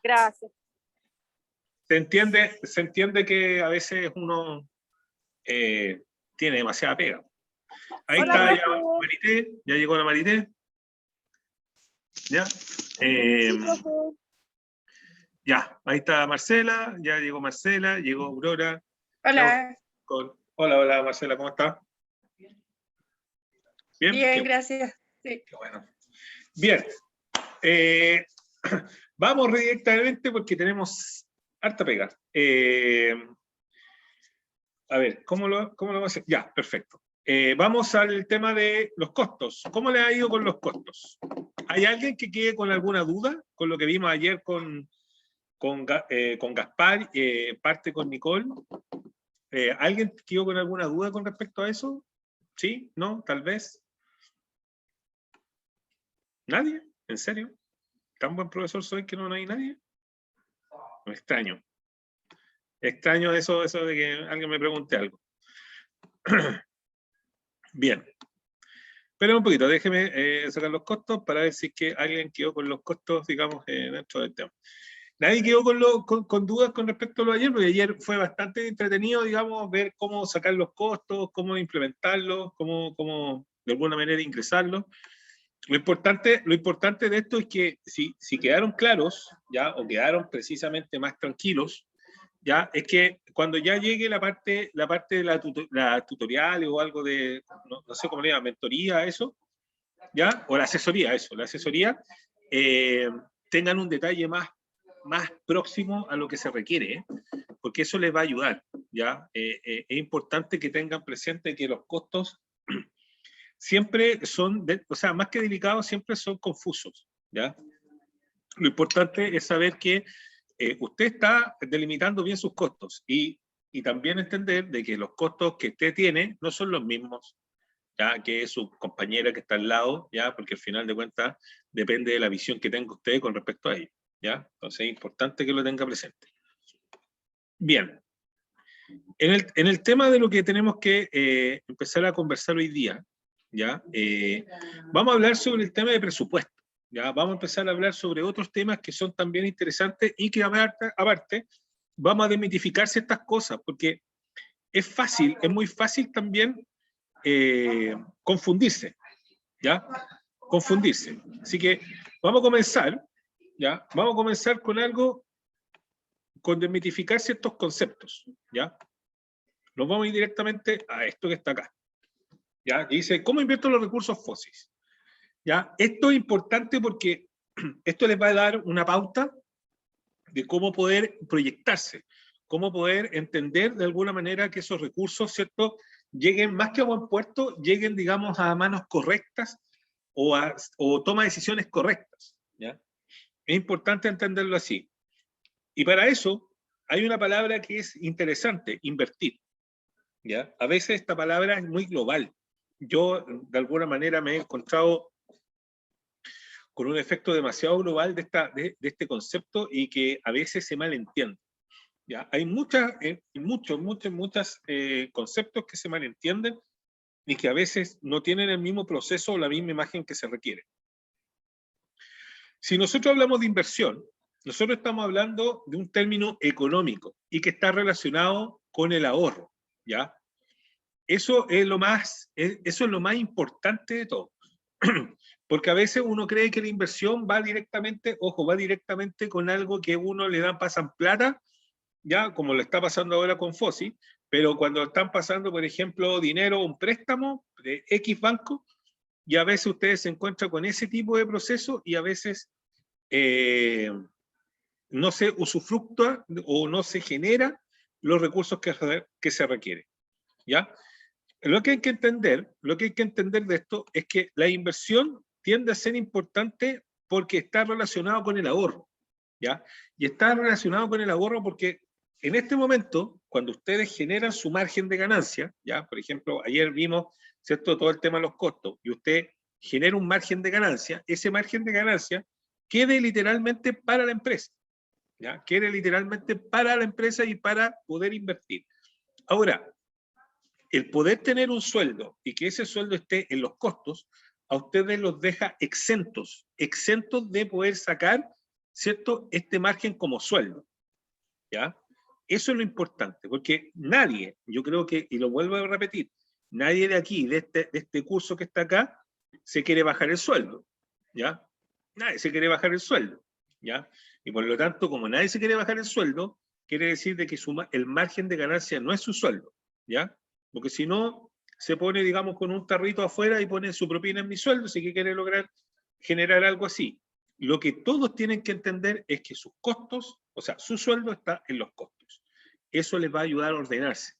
Gracias. Se entiende que a veces uno tiene demasiada pega. Ahí Hola, está ya profe. Marité, ya llegó la Marité. ¿Ya? Sí, profe. Ya, ahí está Marcela, ya llegó Marcela, llegó Aurora. Hola. Hola, hola Marcela, ¿cómo estás? Bien, Bien, gracias. Sí. qué bueno. Bien, vamos directamente porque tenemos harta pega. A ver, ¿cómo lo vamos a hacer? Ya, perfecto. Vamos al tema de los costos. ¿Cómo le ha ido con los costos? ¿Hay alguien que quede con alguna duda con lo que vimos ayer con Gaspar, parte con Nicole? ¿Alguien quedó con alguna duda con respecto a eso? ¿Sí? ¿No? ¿Tal vez? ¿Nadie? ¿En serio? ¿Tan buen profesor soy que no hay nadie? Me extraño. Extraño eso de que alguien me pregunte algo. Bien. Espera un poquito, déjeme sacar los costos para ver si es que alguien quedó con los costos, digamos, dentro del tema. Nadie quedó con dudas con respecto a lo de ayer, porque ayer fue bastante entretenido, digamos, ver cómo sacar los costos, cómo implementarlos, cómo de alguna manera ingresarlos. Lo importante de esto es que si quedaron claros, ya, o quedaron precisamente más tranquilos, ya, es que cuando ya llegue la parte de la tutorial o algo de, no sé cómo le llama, mentoría, eso, ya, o la asesoría, tengan un detalle más próximo a lo que se requiere, porque eso les va a ayudar, ya. Es importante que tengan presente que los costos siempre son, o sea, más que delicados, siempre son confusos, ¿ya? Lo importante es saber que usted está delimitando bien sus costos y también entender de que los costos que usted tiene no son los mismos, ¿ya? Que su compañera que está al lado, ¿ya? Porque al final de cuentas depende de la visión que tenga usted con respecto a ello, ¿ya? Entonces es importante que lo tenga presente. Bien. En el tema de lo que tenemos que empezar a conversar hoy día, ¿ya? Vamos a hablar sobre el tema de presupuesto, ¿ya? Vamos a empezar a hablar sobre otros temas que son también interesantes y que aparte vamos a desmitificar ciertas cosas, porque es muy fácil también confundirse, ¿ya? Confundirse. Así que vamos a comenzar, ¿ya? Vamos a comenzar con algo, con desmitificar ciertos conceptos, ¿ya? Nos vamos a ir directamente a esto que está acá. ¿Ya? Que dice, ¿cómo invierto los recursos fósiles? ¿Ya? Esto es importante porque esto les va a dar una pauta de cómo poder proyectarse, cómo poder entender de alguna manera que esos recursos, ¿cierto?, lleguen más que a buen puerto, lleguen, digamos, a manos correctas o toma decisiones correctas, ¿ya? Es importante entenderlo así. Y para eso hay una palabra que es interesante, invertir, ¿ya? A veces esta palabra es muy global. Yo, de alguna manera, me he encontrado con un efecto demasiado global de este concepto y que a veces se malentiende, ¿ya? Hay muchos conceptos que se malentienden y que a veces no tienen el mismo proceso o la misma imagen que se requiere. Si nosotros hablamos de inversión, nosotros estamos hablando de un término económico y que está relacionado con el ahorro, ¿ya? Eso es lo más importante de todo. Porque a veces uno cree que la inversión va directamente, ojo, va directamente con algo que uno le pasan plata, ya como lo está pasando ahora con Fossi, pero cuando están pasando, por ejemplo, dinero, un préstamo de X banco, y a veces ustedes se encuentran con ese tipo de proceso y a veces no se usufructúa o no se genera los recursos que se requieren, ¿ya? Lo que hay que entender de esto es que la inversión tiende a ser importante porque está relacionado con el ahorro, ¿ya? Y está relacionado con el ahorro porque en este momento, cuando ustedes generan su margen de ganancia, ¿ya? Por ejemplo, ayer vimos, ¿cierto?, todo el tema de los costos, y usted genera un margen de ganancia, ese margen de ganancia quede literalmente para la empresa, ¿ya? Quede literalmente para la empresa y para poder invertir. Ahora, el poder tener un sueldo y que ese sueldo esté en los costos, a ustedes los deja exentos de poder sacar ¿cierto?, este margen como sueldo, ¿ya? Eso es lo importante, porque nadie, yo creo que, y lo vuelvo a repetir, nadie de aquí, de este curso que está acá, se quiere bajar el sueldo, ¿ya? Nadie se quiere bajar el sueldo, ¿ya? Y por lo tanto, como nadie se quiere bajar el sueldo, quiere decir de que el margen de ganancia no es su sueldo, ¿ya? Porque si no, se pone, digamos, con un tarrito afuera y pone su propina en mi sueldo, si que quiere lograr generar algo así. Lo que todos tienen que entender es que sus costos, o sea, su sueldo está en los costos. Eso les va a ayudar a ordenarse.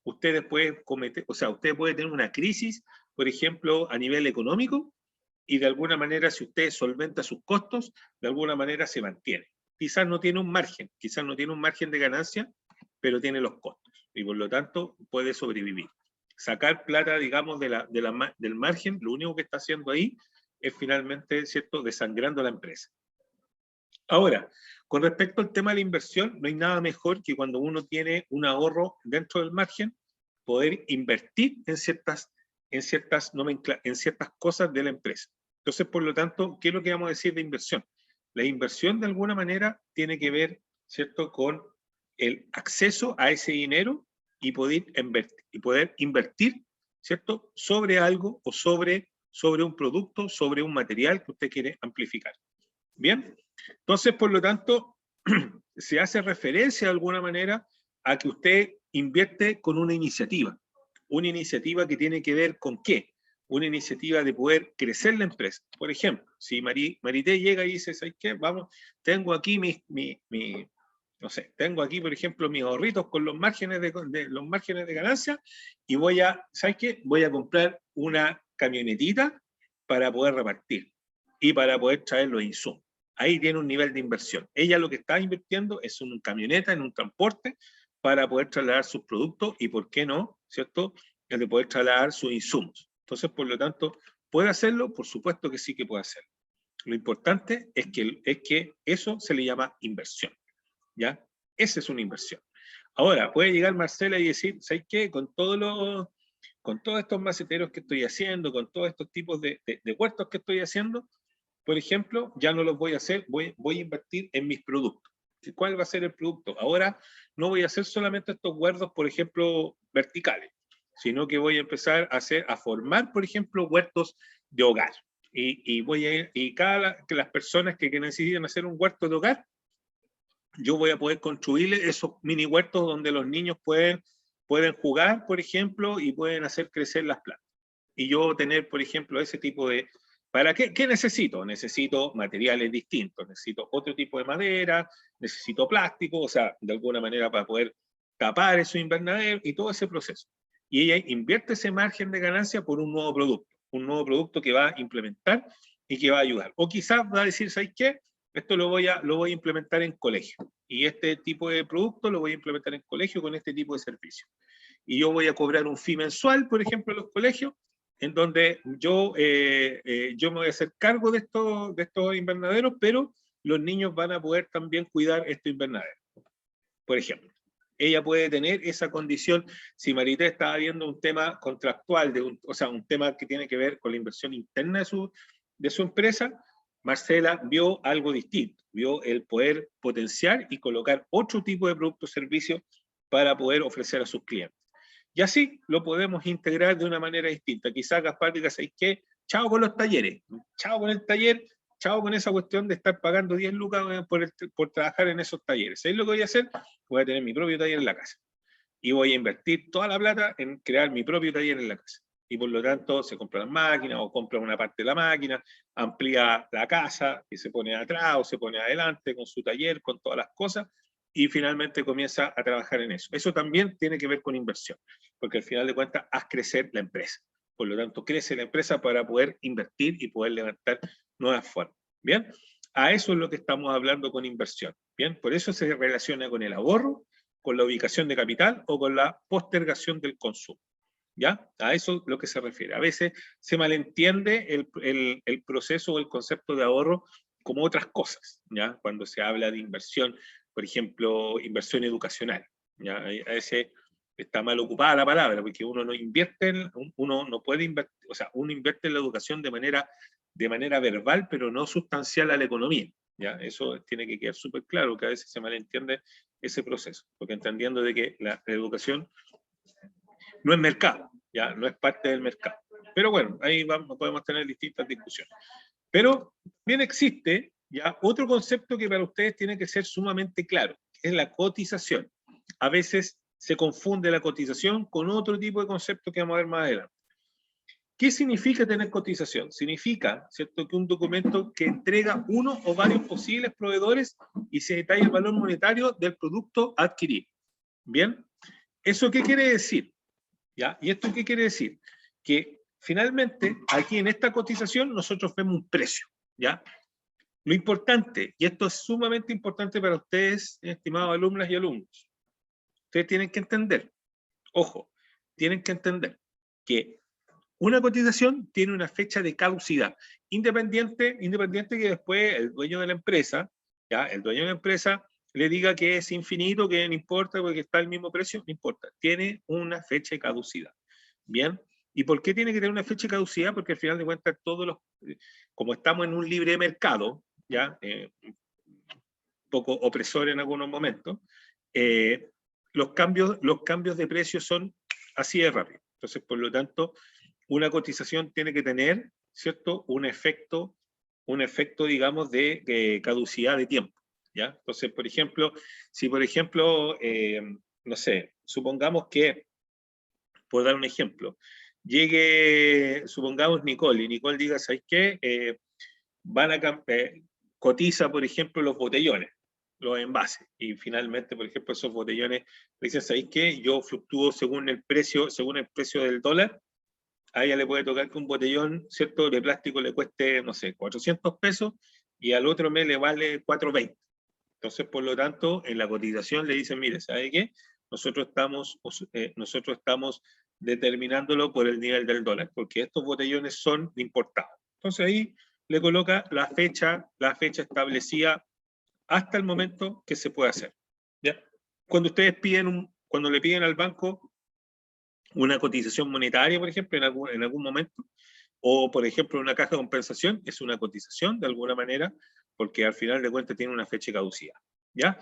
Ustedes pueden cometer, o sea, usted puede tener una crisis, por ejemplo, a nivel económico, y de alguna manera, si usted solventa sus costos, de alguna manera se mantiene. Quizás no tiene un margen, quizás no tiene un margen de ganancia, pero tiene los costos, y por lo tanto puede sobrevivir. Sacar plata, digamos, del margen, lo único que está haciendo ahí es finalmente, ¿cierto?, desangrando la empresa. Ahora, con respecto al tema de la inversión, no hay nada mejor que cuando uno tiene un ahorro dentro del margen, poder invertir en ciertas cosas de la empresa. Entonces, por lo tanto, ¿qué es lo que vamos a decir de inversión? La inversión, de alguna manera, tiene que ver, ¿cierto?, con el acceso a ese dinero y poder invertir, ¿cierto?, sobre algo o sobre un producto, sobre un material que usted quiere amplificar. ¿Bien? Entonces, por lo tanto, se hace referencia de alguna manera a que usted invierte con una iniciativa que tiene que ver con ¿qué? Una iniciativa de poder crecer la empresa. Por ejemplo, si Marité llega y dice, ¿sabes qué? Vamos, tengo aquí no sé, tengo aquí, por ejemplo, mis ahorritos con los márgenes de ganancia y ¿sabes qué? Voy a comprar una camionetita para poder repartir y para poder traer los insumos. Ahí tiene un nivel de inversión. Ella lo que está invirtiendo es en una camioneta, en un transporte, para poder trasladar sus productos y, ¿por qué no?, ¿cierto?, el de poder trasladar sus insumos. Entonces, por lo tanto, ¿puede hacerlo? Por supuesto que sí que puede hacerlo. Lo importante es que eso se le llama inversión, ¿ya? Esa es una inversión. Ahora, puede llegar Marcela y decir, ¿sabes qué? Con todos estos maceteros que estoy haciendo, con todos estos tipos de huertos que estoy haciendo, por ejemplo, ya no los voy a hacer, voy a invertir en mis productos. ¿Cuál va a ser el producto? Ahora no voy a hacer solamente estos huertos, por ejemplo, verticales, sino que voy a empezar a formar, por ejemplo, huertos de hogar. Y las personas que necesiten hacer un huerto de hogar, yo voy a poder construirles esos mini huertos donde los niños pueden jugar, por ejemplo, y pueden hacer crecer las plantas. Y yo tener, por ejemplo, ese tipo de... ¿Para qué? ¿Qué necesito? Necesito materiales distintos, necesito otro tipo de madera, necesito plástico, o sea, de alguna manera para poder tapar esos invernaderos y todo ese proceso. Y ella invierte ese margen de ganancia por un nuevo producto que va a implementar y que va a ayudar. O quizás va a decir, ¿sabes qué? Esto lo voy a implementar en colegio. Y este tipo de producto lo voy a implementar en colegio con este tipo de servicio. Y yo voy a cobrar un fee mensual, por ejemplo, en los colegios, en donde yo me voy a hacer cargo de estos invernaderos, pero los niños van a poder también cuidar estos invernaderos. Por ejemplo, ella puede tener esa condición, si Marité estaba viendo un tema contractual, o sea, un tema que tiene que ver con la inversión interna de su empresa, Marcela vio algo distinto, vio el poder potenciar y colocar otro tipo de producto o servicio para poder ofrecer a sus clientes. Y así lo podemos integrar de una manera distinta. Quizás Gaspar diga, ¿sabes qué? Chao con los talleres, chao con el taller, chao con esa cuestión de estar pagando 10 lucas por trabajar en esos talleres. ¿Sabes lo que voy a hacer? Voy a tener mi propio taller en la casa. Y voy a invertir toda la plata en crear mi propio taller en la casa. Y por lo tanto se compra las máquinas o compra una parte de la máquina, amplía la casa y se pone atrás o se pone adelante con su taller, con todas las cosas, y finalmente comienza a trabajar en eso. Eso también tiene que ver con inversión, porque al final de cuentas haz crecer la empresa. Por lo tanto, crece la empresa para poder invertir y poder levantar nuevas formas. ¿Bien? A eso es lo que estamos hablando con inversión. ¿Bien? Por eso se relaciona con el ahorro, con la ubicación de capital o con la postergación del consumo. ¿Ya? A eso es lo que se refiere. A veces se malentiende el proceso o el concepto de ahorro como otras cosas, ¿ya? Cuando se habla de inversión, por ejemplo, inversión educacional, ¿ya? A veces está mal ocupada la palabra, porque uno no invierte, uno no puede invertir, o sea, uno invierte en la educación de manera verbal, pero no sustancial a la economía, ¿ya? Eso tiene que quedar súper claro, que a veces se malentiende ese proceso, porque entendiendo de que la educación no es mercado, ¿ya? No es parte del mercado. Pero bueno, ahí vamos, podemos tener distintas discusiones. Pero bien existe ya otro concepto que para ustedes tiene que ser sumamente claro, que es la cotización. A veces se confunde la cotización con otro tipo de concepto que vamos a ver más adelante. ¿Qué significa tener cotización? Significa, ¿cierto?, que un documento que entrega uno o varios posibles proveedores y se detalla el valor monetario del producto a adquirir. ¿Bien? ¿Eso qué quiere decir? ¿Ya? ¿Y esto qué quiere decir? Que finalmente aquí en esta cotización nosotros vemos un precio. ¿Ya? Lo importante, y esto es sumamente importante para ustedes, estimados alumnas y alumnos, ustedes tienen que entender, ojo, tienen que entender que una cotización tiene una fecha de caducidad, independiente que después el dueño de la empresa, ¿ya? El dueño de la empresa le diga que es infinito, que no importa, porque está al mismo precio, no importa, tiene una fecha de caducidad. ¿Bien? ¿Y por qué tiene que tener una fecha de caducidad? Porque al final de cuentas todos los, como estamos en un libre mercado, ¿ya? Un poco opresor en algunos momentos, los cambios de precios son así de rápido. Entonces, por lo tanto, una cotización tiene que tener, ¿cierto?, un efecto, digamos, de caducidad de tiempo, ¿ya? Entonces, por ejemplo, si por ejemplo, no sé, supongamos que, por dar un ejemplo, supongamos Nicole, y Nicole diga, ¿sabes qué? Cotiza, por ejemplo, los botellones, los envases, y finalmente, por ejemplo, esos botellones, dicen, ¿sabéis qué? Yo fluctúo según el precio del dólar. A ella le puede tocar que un botellón, ¿cierto?, de plástico le cueste, no sé, 400 pesos, y al otro mes le vale 420. Entonces, por lo tanto, en la cotización le dicen, mire, ¿sabe qué? Nosotros estamos determinándolo por el nivel del dólar, porque estos botellones son importados. Entonces ahí le coloca la fecha establecida hasta el momento que se puede hacer. ¿Ya? Cuando le piden al banco una cotización monetaria, por ejemplo, en algún momento, o por ejemplo una caja de compensación, es una cotización de alguna manera, porque al final de cuentas tiene una fecha de caducidad. ¿Ya?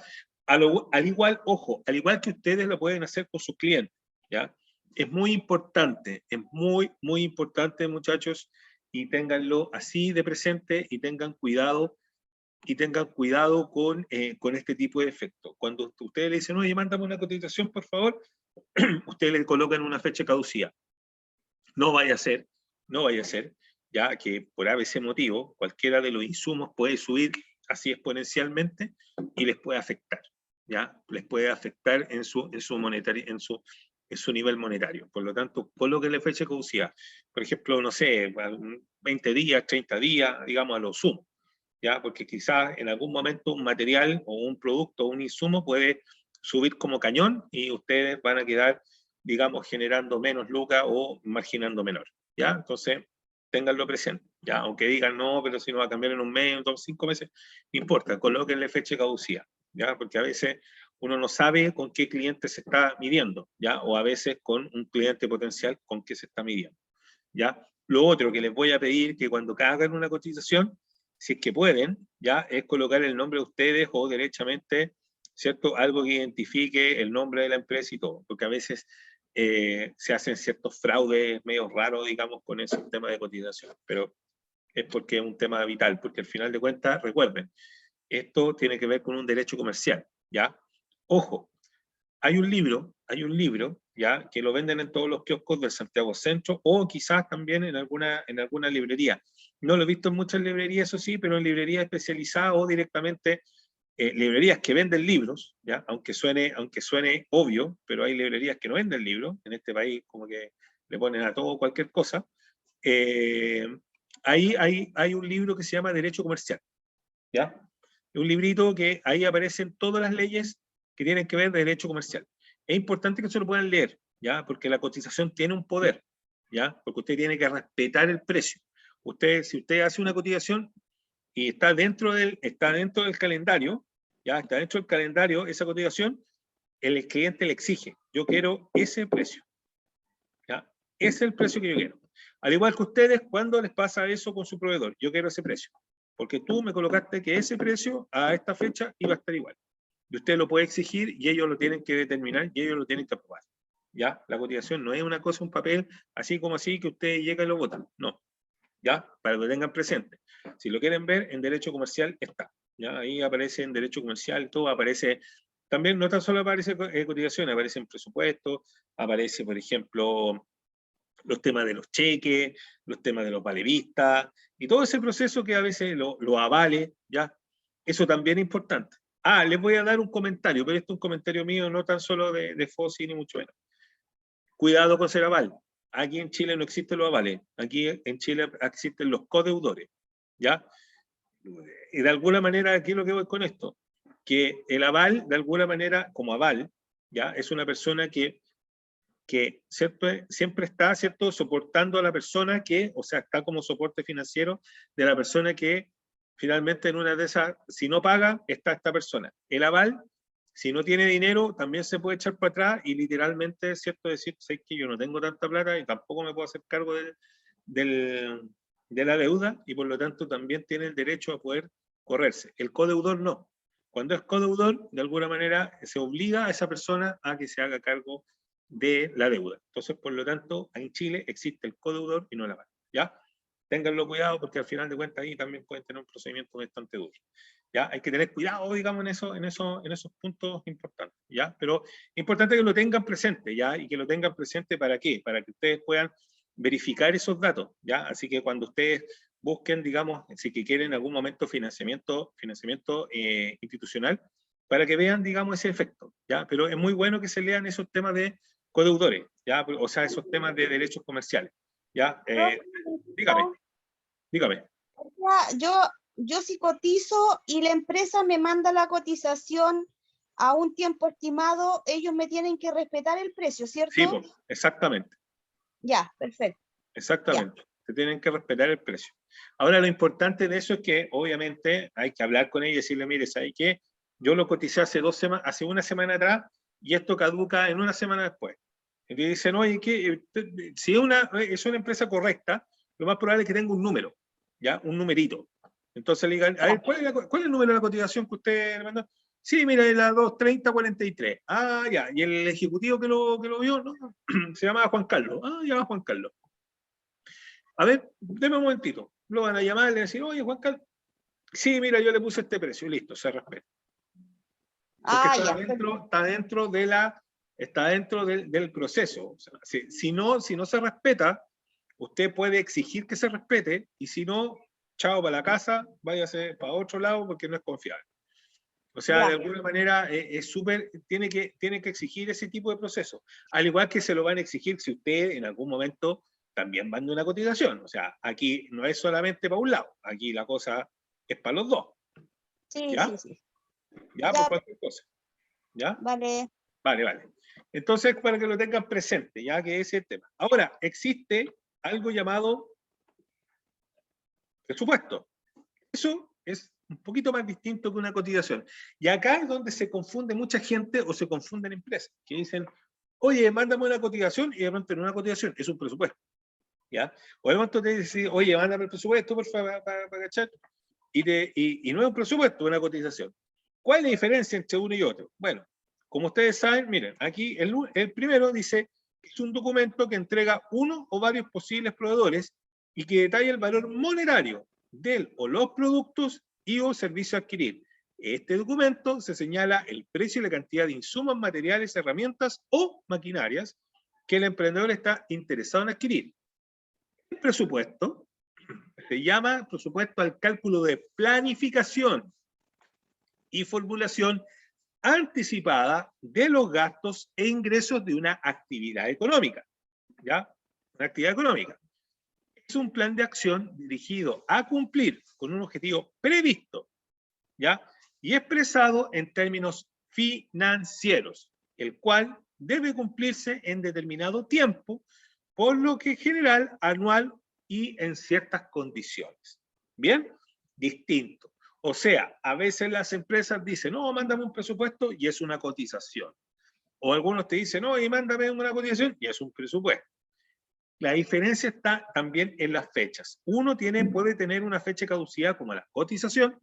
Al igual, ojo, al igual que ustedes lo pueden hacer con sus clientes, ¿ya? Es muy importante, muy importante, muchachos, y ténganlo así de presente y tengan cuidado con este tipo de efectos. Cuando ustedes le dicen, oye, mándame una cotización, por favor, ustedes le colocan una fecha de caducidad. No vaya a ser, ya que por ABC motivo, cualquiera de los insumos puede subir así exponencialmente y les puede afectar, ¿ya? Les puede afectar en su nivel monetario. Por lo tanto, colóquenle fecha de caducidad. Por ejemplo, no sé, 20 días, 30 días, digamos, a lo sumo, ¿ya? Porque quizás en algún momento un material o un producto o un insumo puede subir como cañón y ustedes van a quedar, digamos, generando menos lucas o marginando menor, ¿ya? Entonces, ténganlo presente, ¿ya? Aunque digan, no, pero si no va a cambiar en un mes, en 5 meses, no importa, colóquenle fecha de caducidad, ¿ya? Porque a veces uno no sabe con qué cliente se está midiendo, ¿ya? O a veces con un cliente potencial con qué se está midiendo, ¿ya? Lo otro que les voy a pedir que cuando hagan una cotización, si es que pueden, ¿ya? Es colocar el nombre de ustedes o derechamente, ¿cierto? Algo que identifique el nombre de la empresa y todo, porque a veces se hacen ciertos fraudes medio raros, digamos, con ese tema de cotización, pero es porque es un tema vital, porque al final de cuentas, recuerden, esto tiene que ver con un derecho comercial, ¿ya? Ojo, hay un libro, ¿ya? Que lo venden en todos los kioscos del Santiago Centro o quizás también en alguna librería. No lo he visto en muchas librerías, eso sí, pero en librerías especializadas o directamente librerías que venden libros, ¿ya? Aunque suene obvio, pero hay librerías que no venden libros. En este país como que le ponen a todo cualquier cosa. Ahí hay un libro que se llama Derecho Comercial, ¿ya? Un librito que ahí aparecen todas las leyes que tienen que ver de derecho comercial. Es importante que se lo puedan leer, ¿ya? Porque la cotización tiene un poder, ¿ya? Porque usted tiene que respetar el precio. Si usted hace una cotización y está dentro del calendario, ¿ya? Está dentro del calendario esa cotización, el cliente le exige, yo quiero ese precio, ¿ya? Ese es el precio que yo quiero. Al igual que ustedes, ¿cuándo les pasa eso con su proveedor? Yo quiero ese precio. porque tú me colocaste que ese precio a esta fecha iba a estar igual. Y usted lo puede exigir y ellos lo tienen que determinar y ellos lo tienen que aprobar. ¿Ya? La cotización no es una cosa, un papel, así como así que usted llega y lo votan. No. ¿Ya? Para que lo tengan presente. Si lo quieren ver, en derecho comercial está. ¿Ya? Ahí aparece en derecho comercial, todo aparece. También no tan solo aparece cotización, aparece en presupuesto, aparece, por ejemplo, los temas de los cheques, los temas de los valevistas, y todo ese proceso que a veces lo avale, ¿ya? Eso también es importante. Ah, les voy a dar un comentario, pero este es un comentario mío, no tan solo de FOSI, ni mucho menos. Cuidado con ser aval. Aquí en Chile no existen los avales. Aquí en Chile existen los codeudores, ¿ya? Y de alguna manera, aquí lo que voy con esto, que el aval, de alguna manera, como aval, ¿ya? Es una persona que ¿cierto? Siempre está, ¿cierto?, soportando a la persona que, o sea, está como soporte financiero de la persona que finalmente en una de esas, si no paga, está esta persona. El aval, si no tiene dinero, también se puede echar para atrás y literalmente, ¿cierto?, decir, sé que yo no tengo tanta plata y tampoco me puedo hacer cargo de la deuda y por lo tanto también tiene el derecho a poder correrse. El codeudor no. Cuando es codeudor, de alguna manera se obliga a esa persona a que se haga cargo de la deuda. Entonces, por lo tanto, en Chile existe el codeudor y no el aval. ¿Ya? Ténganlo cuidado porque al final de cuentas ahí también pueden tener un procedimiento bastante duro. ¿Ya? Hay que tener cuidado, digamos, en esos puntos importantes. ¿Ya? Pero importante que lo tengan presente, ¿ya? Y que lo tengan presente ¿para qué? Para que ustedes puedan verificar esos datos, ¿ya? Así que cuando ustedes busquen, digamos, si que quieren en algún momento financiamiento institucional, para que vean, digamos, ese efecto, ¿ya? Pero es muy bueno que se lean esos temas de codeudores, ¿ya? O sea, esos temas de derechos comerciales, ¿ya? Dígame, dígame. O sea, yo sí cotizo y la empresa me manda la cotización a un tiempo estimado, ellos me tienen que respetar el precio, ¿cierto? Sí, pues, exactamente. Ya, perfecto. Exactamente. Se tienen que respetar el precio. Ahora, lo importante de eso es que, obviamente, hay que hablar con ellos y decirle, mire, ¿sabe qué? Yo lo coticé hace una semana atrás y esto caduca en una semana después. Y dicen, oye, si es una empresa correcta, lo más probable es que tenga un número, ¿ya? Un numerito. Entonces le digan, a ver, ¿cuál es el número de la cotización que usted le mandó? Sí, mira, es la 23043. Ah, ya. Y el ejecutivo que lo vio, ¿no? Se llamaba Juan Carlos. Ah, ya, Juan Carlos. A ver, deme un momentito. Lo van a llamar y le van a decir, oye, Juan Carlos, sí, mira, yo le puse este precio, listo, se respeta. Porque está dentro del proceso. O sea, si no se respeta, usted puede exigir que se respete, y si no, chao para la casa, váyase para otro lado porque no es confiable. O sea, de alguna manera tiene que exigir ese tipo de proceso. Al igual que se lo van a exigir si usted en algún momento también manda una cotización. O sea, aquí no es solamente para un lado, aquí la cosa es para los dos. Sí, ¿Ya? sí. ¿Ya? Por cualquier cosa. ¿Ya? Vale. Vale. Entonces, para que lo tengan presente, ya que ese es el tema. Ahora, existe algo llamado presupuesto. Eso es un poquito más distinto que una cotización. Y acá es donde se confunde mucha gente o se confunden empresas, que dicen, oye, mándame una cotización, y de pronto en una cotización es un presupuesto. ¿Ya? O de pronto te dicen, oye, mándame el presupuesto, por favor, para cachar. Y no es un presupuesto, es una cotización. ¿Cuál es la diferencia entre uno y otro? Bueno, como ustedes saben, miren, aquí el primero dice que es un documento que entrega uno o varios posibles proveedores y que detalla el valor monetario del o los productos y o servicios a adquirir. Este documento se señala el precio y la cantidad de insumos, materiales, herramientas o maquinarias que el emprendedor está interesado en adquirir. El presupuesto se llama presupuesto al cálculo de planificación y formulación anticipada de los gastos e ingresos de una actividad económica. ¿Ya? Una actividad económica. Es un plan de acción dirigido a cumplir con un objetivo previsto, ¿ya? Y expresado en términos financieros, el cual debe cumplirse en determinado tiempo, por lo que en general anual y en ciertas condiciones. ¿Bien? Distinto. O sea, a veces las empresas dicen, no, mándame un presupuesto y es una cotización. O algunos te dicen, no, y mándame una cotización y es un presupuesto. La diferencia está también en las fechas. Uno puede tener una fecha de caducidad como la cotización,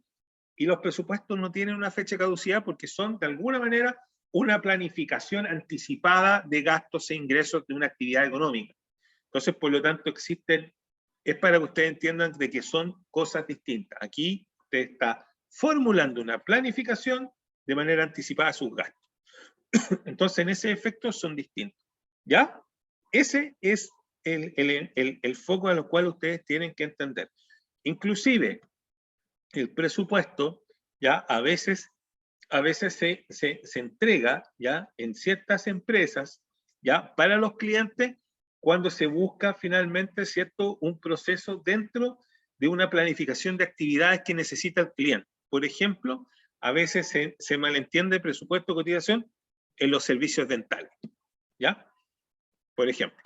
y los presupuestos no tienen una fecha de caducidad porque son, de alguna manera, una planificación anticipada de gastos e ingresos de una actividad económica. Entonces, por lo tanto, es para que ustedes entiendan de que son cosas distintas. Aquí usted está formulando una planificación de manera anticipada a sus gastos. Entonces, en ese efecto son distintos. ¿Ya? Ese es el foco a lo cual ustedes tienen que entender. Inclusive, el presupuesto, ya a veces se entrega, ya en ciertas empresas, ya para los clientes, cuando se busca finalmente, ¿cierto?, un proceso dentro de una planificación de actividades que necesita el cliente. Por ejemplo, a veces se malentiende presupuesto de cotización en los servicios dentales, ¿ya? Por ejemplo,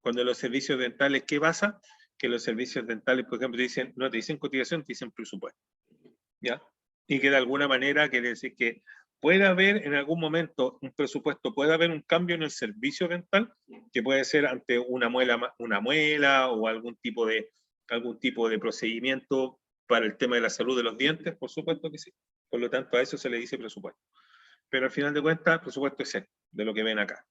cuando los servicios dentales, ¿qué pasa? Que los servicios dentales, por ejemplo, no te dicen cotización, te dicen presupuesto, ¿ya? Y que de alguna manera quiere decir que puede haber en algún momento un presupuesto, puede haber un cambio en el servicio dental, que puede ser ante una muela o algún tipo de procedimiento para el tema de la salud de los dientes, por supuesto que sí. Por lo tanto, a eso se le dice presupuesto. Pero al final de cuentas, el presupuesto es de lo que ven acá.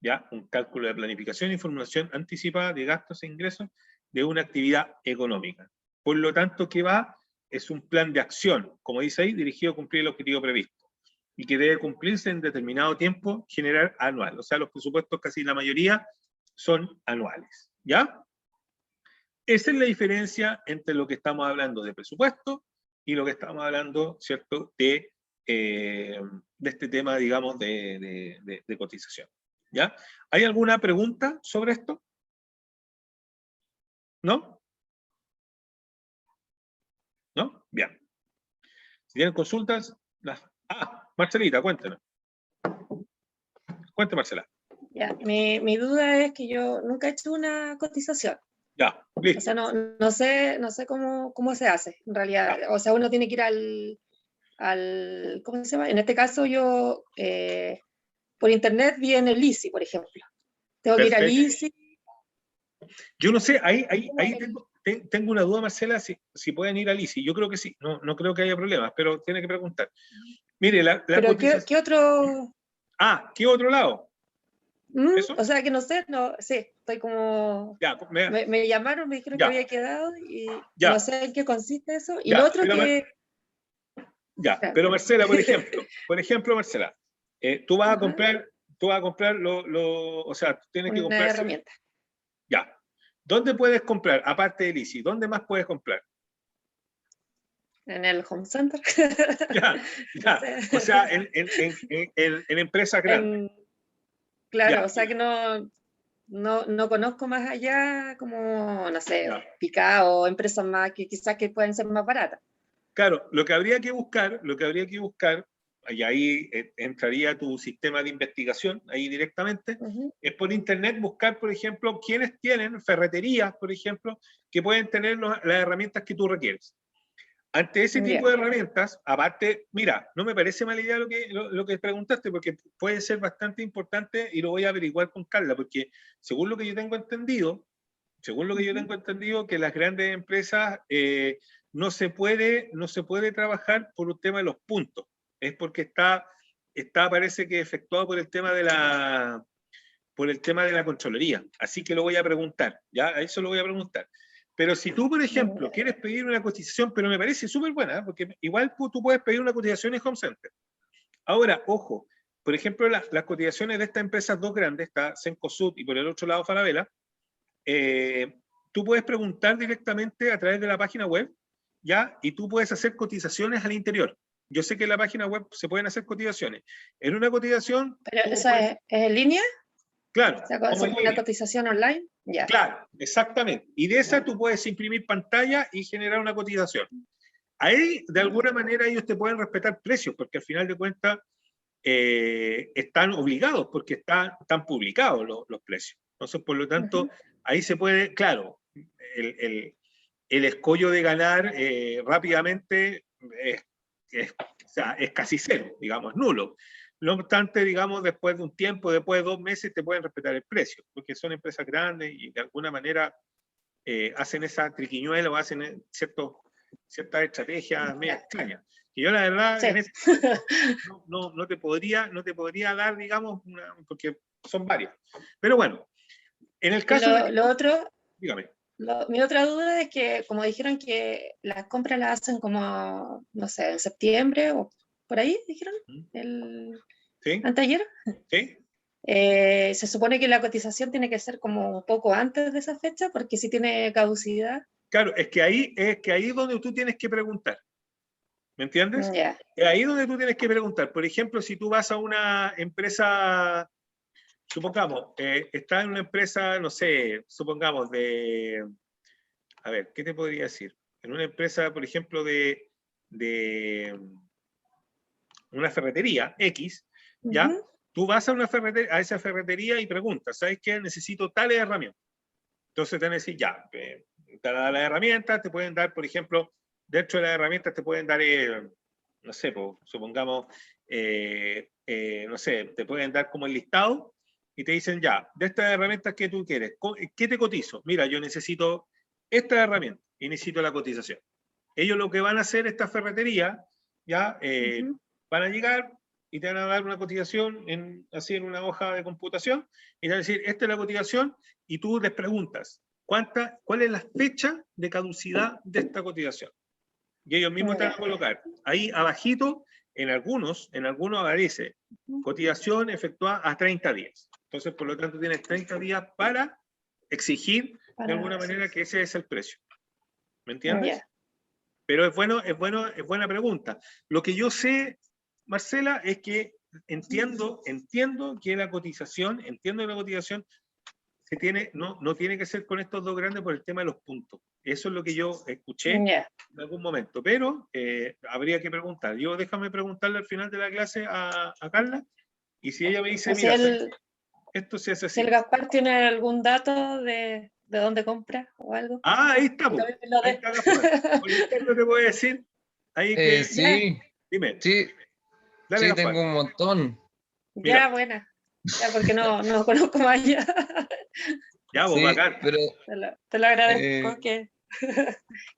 ¿Ya? Un cálculo de planificación y formulación anticipada de gastos e ingresos de una actividad económica. Por lo tanto, ¿qué va? Es un plan de acción, como dice ahí, dirigido a cumplir el objetivo previsto y que debe cumplirse en determinado tiempo general anual. O sea, los presupuestos casi la mayoría son anuales. ¿Ya? Esa es la diferencia entre lo que estamos hablando de presupuesto y lo que estamos hablando, ¿cierto?, de este tema, digamos, de cotización. ¿Ya? ¿Hay alguna pregunta sobre esto? ¿No? ¿No? Bien. Si tienen consultas, Marcelita, cuéntanos. Cuéntame, Marcela. Ya, mi duda es que yo nunca he hecho una cotización. Ya, listo. O sea, no sé cómo se hace, en realidad. Ya. O sea, uno tiene que ir ¿cómo se llama? En este caso yo, por internet vi en el ICI, por ejemplo. Tengo que ir al ICI. Yo no sé, ahí tengo una duda, Marcela, si pueden ir al ICI. Yo creo que sí, no creo que haya problemas, pero tiene que preguntar. Mire, Pero cotización... ¿qué otro? ¿Qué otro lado? ¿Eso? O sea, que no sé, sí, estoy como... Ya, me llamaron, me dijeron que había quedado y no sé en qué consiste eso. Y lo otro que... pero Marcela, por ejemplo, Marcela, tú vas a comprar, o sea, tienes que comprar... Una herramienta. Ya. ¿Dónde puedes comprar, aparte del ICI? ¿Dónde más puedes comprar? En el home center. Ya. O sea, en empresas grandes. Claro, o sea que no conozco más allá como, no sé, Picao o empresas más que quizás que pueden ser más baratas. Claro, lo que habría que buscar, y ahí entraría tu sistema de investigación, ahí directamente, es por internet buscar, por ejemplo, quienes tienen ferreterías, por ejemplo, que pueden tener las herramientas que tú requieres. Ante ese tipo de herramientas, aparte, mira, no me parece mala idea lo que preguntaste, porque puede ser bastante importante y lo voy a averiguar con Carla, porque según lo que yo tengo entendido, que las grandes empresas no se puede trabajar por un tema de los puntos. Es porque está parece que efectuado por el tema de la Contraloría. Así que lo voy a preguntar, ¿ya? A eso lo voy a preguntar. Pero si tú, por ejemplo, quieres pedir una cotización, pero me parece súper buena, porque igual tú puedes pedir una cotización en Home Center. Ahora, ojo, por ejemplo, las cotizaciones de estas empresas dos grandes, está Cencosud y por el otro lado Falabella, tú puedes preguntar directamente a través de la página web, ¿ya? Y tú puedes hacer cotizaciones al interior. Yo sé que en la página web se pueden hacer cotizaciones. En una cotización... ¿Pero eso es en línea? Claro. O sea, una cotización online. Ya. Claro, exactamente. Y de esa tú puedes imprimir pantalla y generar una cotización. Ahí, de alguna manera, ellos te pueden respetar precios, porque al final de cuentas están obligados, porque están publicados los precios. Entonces, por lo tanto, ahí se puede, claro, el escollo de ganar rápidamente es O sea, es casi cero, digamos, nulo. No obstante, digamos, después de un tiempo, después de 2 meses, te pueden respetar el precio, porque son empresas grandes y de alguna manera hacen esa triquiñuela o hacen ciertas estrategias medio extrañas. Y yo la verdad, Sí. en este no te podría dar, digamos, porque son varias. Pero bueno, en el caso de... Lo otro, Dígame. mi otra duda es que, como dijeron que las compras las hacen como, no sé, en septiembre o por ahí, dijeron, ¿Sí? anteayer. ¿Sí? Se supone que la cotización tiene que ser como un poco antes de esa fecha, porque si tiene caducidad. Claro, es que ahí es donde tú tienes que preguntar. ¿Me entiendes? Ya. Es ahí donde tú tienes que preguntar. Por ejemplo, si tú vas a una empresa, supongamos, estás en una empresa, no sé, supongamos a ver, ¿qué te podría decir? En una empresa, por ejemplo, de una ferretería X, ¿ya? Tú vas a esa ferretería y preguntas, ¿sabes qué? Necesito tales herramientas. Entonces te van a decir, ya, te van a dar las herramientas, te pueden dar, por ejemplo, dentro de las herramientas te pueden dar, no sé, supongamos, no sé, te pueden dar como el listado y te dicen, ya, de estas herramientas que tú quieres, ¿qué te cotizo? Mira, yo necesito esta herramienta y necesito la cotización. Ellos lo que van a hacer, esta ferretería, ya, van a llegar y te van a dar una cotización así en una hoja de computación y te van a decir, esta es la cotización, y tú les preguntas, ¿cuál es la fecha de caducidad de esta cotización? Y ellos mismos te van a colocar. Ahí abajito, en algunos aparece cotización efectuada a 30 días. Entonces, por lo tanto, tienes 30 días para exigir de alguna manera que ese es el precio. ¿Me entiendes? Pero es buena pregunta. Lo que yo sé, Marcela, es que entiendo que la cotización no tiene que ser con estos dos grandes por el tema de los puntos. Eso es lo que yo escuché en algún momento, pero habría que preguntar. Déjame preguntarle al final de la clase a Carla, y si ella me dice, mira, esto se hace así. Si el Gaspar tiene algún dato de dónde compra o algo. Ah, ahí está, ahí está Gaspar. Por interno te voy a decir, ahí que... Sí, dime. sí, Dale, sí, Gaspar. tengo un montón. Mira. Ya, buena. Ya, porque no conozco más allá. Ya, vos, Sí, bacán. pero Te lo agradezco que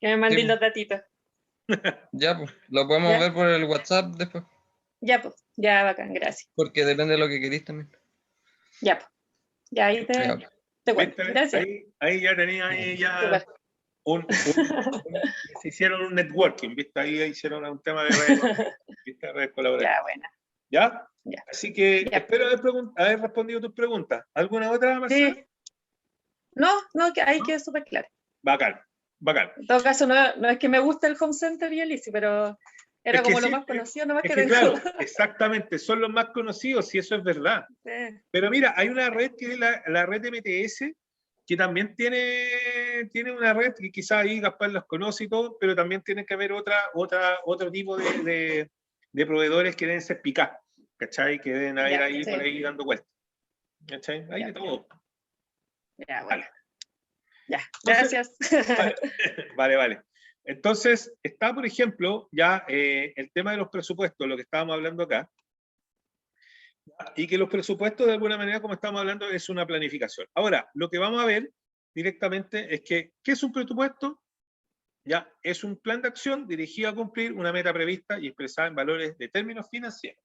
me mandes sí, los datitos. ya, pues, lo podemos ver por el WhatsApp después, Ya, pues, ya, bacán, gracias. porque depende de lo que queréis también. Ya, pues, ya ahí Ya. te cuento. ¿Viste? Gracias. Ahí ya tenía Super. se hicieron un networking, ¿viste? Ahí hicieron un tema de red, ¿viste? Red colaborativa. Ya, buena. ¿Ya? Ya. Así que Ya. espero haber respondido tus preguntas. ¿Alguna otra, Marcela? Sí. No, que ahí quedó súper claro. Bacán. En todo caso, no es que me guste el home center y el ICI, pero era como lo más conocido, nomás que tengo. Claro, exactamente, son los más conocidos, y eso es verdad. Sí. Pero mira, hay una red que es la red MTS, que también tiene una red que quizás ahí Gaspar los conoce y todo, pero también tiene que haber otro tipo de proveedores que deben ser picar, ¿cachai? Que deben haber ahí por ahí dando vueltas. ¿Cachai? Hay de todo. Ya, bueno. Ya, gracias. Vale. Entonces, está, por ejemplo, ya el tema de los presupuestos, lo que estábamos hablando acá, y que los presupuestos, de alguna manera, como estamos hablando, es una planificación. Ahora, lo que vamos a ver directamente es que, ¿qué es un presupuesto? Ya, es un plan de acción dirigido a cumplir una meta prevista y expresada en valores de términos financieros.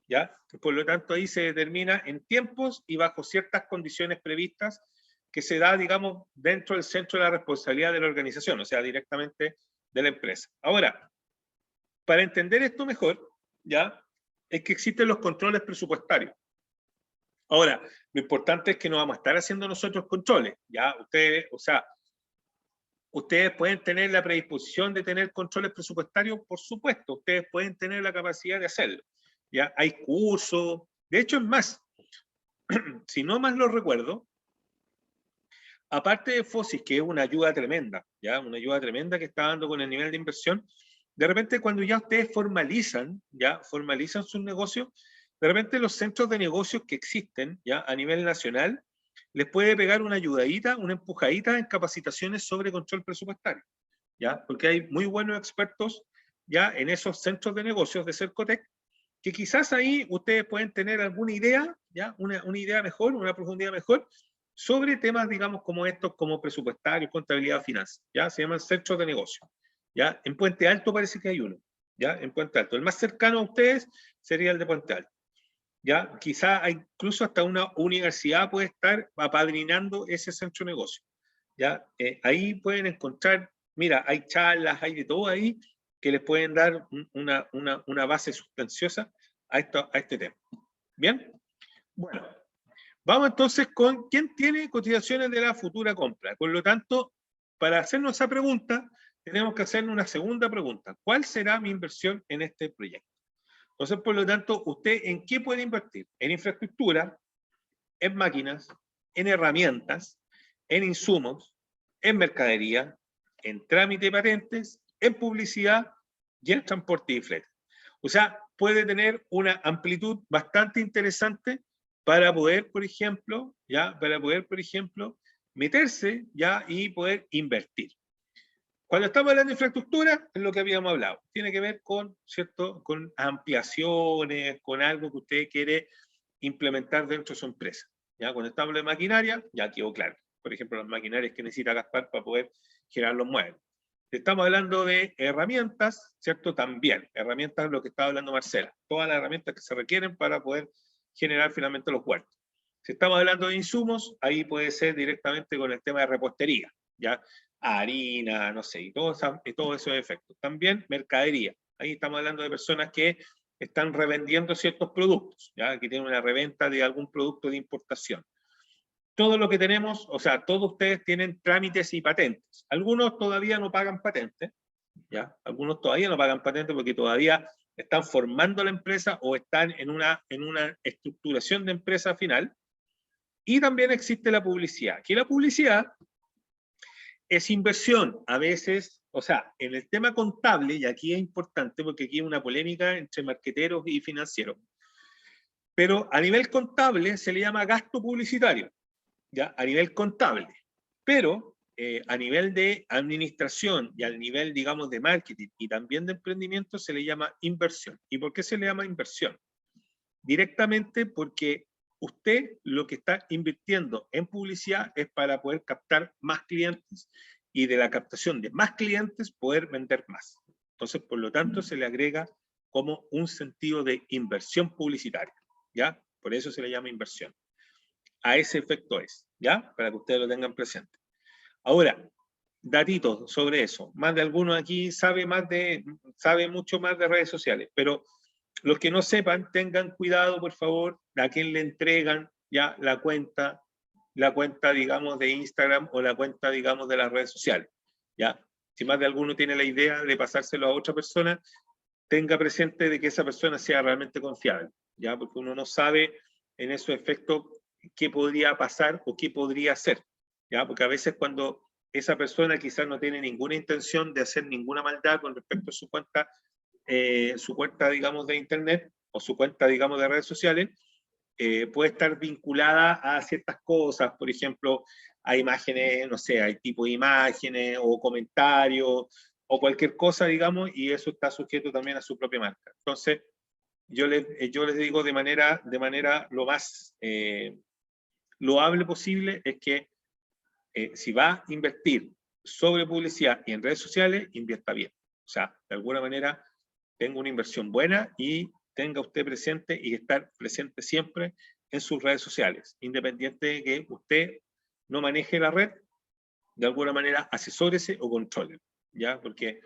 ¿Ya? Por lo tanto, ahí se determina en tiempos y bajo ciertas condiciones previstas que se da, digamos, dentro del centro de la responsabilidad de la organización, o sea, directamente de la empresa. Ahora, para entender esto mejor, ¿ya? Es que existen los controles presupuestarios. Ahora, lo importante es que no vamos a estar haciendo nosotros controles, ¿ya? Ustedes pueden tener la predisposición de tener controles presupuestarios, por supuesto, ustedes pueden tener la capacidad de hacerlo, ¿ya? Hay cursos, de hecho es más, si no más lo recuerdo, aparte de FOSIS, que es una ayuda tremenda, ¿ya? Una ayuda tremenda que está dando con el nivel de inversión, de repente cuando ya ustedes formalizan sus negocios, de repente los centros de negocios que existen, ¿ya? A nivel nacional, les puede pegar una ayudadita, una empujadita en capacitaciones sobre control presupuestario, ¿ya? Porque hay muy buenos expertos ya en esos centros de negocios de Cercotec, que quizás ahí ustedes pueden tener alguna idea, ya una idea mejor, una profundidad mejor, sobre temas, digamos, como estos, como presupuestario, contabilidad, finanzas, ya se llaman centros de negocio, ya en Puente Alto parece que hay uno, ya en Puente Alto, el más cercano a ustedes sería el de Puente Alto, ya quizá incluso hasta una universidad puede estar apadrinando ese centro de negocio, ya ahí pueden encontrar, mira, hay charlas, hay de todo ahí, que les pueden dar una base sustanciosa a este tema. ¿Bien? Bueno, vamos entonces con quién tiene cotizaciones de la futura compra. Por lo tanto, para hacernos esa pregunta, tenemos que hacernos una segunda pregunta. ¿Cuál será mi inversión en este proyecto? Entonces, por lo tanto, ¿usted en qué puede invertir? En infraestructura, en máquinas, en herramientas, en insumos, en mercadería, en trámite de patentes, en publicidad y en transporte y flete. O sea, puede tener una amplitud bastante interesante para poder, por ejemplo, meterse ya y poder invertir. Cuando estamos hablando de infraestructura, es lo que habíamos hablado. Tiene que ver con, ¿cierto?, con ampliaciones, con algo que usted quiere implementar dentro de su empresa. ¿Ya? Cuando estamos hablando de maquinaria, ya quedó claro. Por ejemplo, las maquinarias que necesita Gaspar para poder generar los muebles. Estamos hablando de herramientas, ¿cierto? También, herramientas es lo que estaba hablando Marcela. Todas las herramientas que se requieren para poder generar finalmente los huertos. Si estamos hablando de insumos, ahí puede ser directamente con el tema de repostería, ¿ya? Harina, no sé, y todos esos efectos. También mercadería. Ahí estamos hablando de personas que están revendiendo ciertos productos, ¿ya? Que tienen una reventa de algún producto de importación. Todo lo que tenemos, o sea, todos ustedes tienen trámites y patentes. Algunos todavía no pagan patentes, ¿ya? Algunos todavía no pagan patentes porque todavía están formando la empresa o están en una estructuración de empresa final. Y también existe la publicidad, que la publicidad es inversión, a veces, o sea, en el tema contable, y aquí es importante porque aquí hay una polémica entre marqueteros y financieros, pero a nivel contable se le llama gasto publicitario, ya, a nivel contable, pero a nivel de administración y al nivel, digamos, de marketing y también de emprendimiento se le llama inversión. ¿Y por qué se le llama inversión? Directamente porque usted lo que está invirtiendo en publicidad es para poder captar más clientes y de la captación de más clientes poder vender más. Entonces, por lo tanto, se le agrega como un sentido de inversión publicitaria, ¿ya? Por eso se le llama inversión. A ese efecto es, ¿ya? Para que ustedes lo tengan presente. Ahora, datitos sobre eso. Más de alguno aquí sabe mucho más de redes sociales, pero los que no sepan, tengan cuidado, por favor, de a quién le entregan ya la cuenta, digamos, de Instagram o la cuenta, digamos, de las redes sociales, ¿ya? Si más de alguno tiene la idea de pasárselo a otra persona, tenga presente de que esa persona sea realmente confiable, ¿ya? Porque uno no sabe en esos efectos qué podría pasar o qué podría hacer, ¿ya? Porque a veces cuando esa persona quizás no tiene ninguna intención de hacer ninguna maldad con respecto a su cuenta, digamos, de internet o su cuenta, digamos, de redes sociales, puede estar vinculada a ciertas cosas, por ejemplo, a imágenes, no sé, hay tipo de imágenes o comentarios o cualquier cosa, digamos, y eso está sujeto también a su propia marca. Entonces, yo les digo de manera lo más loable posible es que si va a invertir sobre publicidad y en redes sociales, invierta bien. O sea, de alguna manera, tenga una inversión buena y tenga usted presente y estar presente siempre en sus redes sociales, independiente de que usted no maneje la red, de alguna manera asesórese o controle, ¿ya? Porque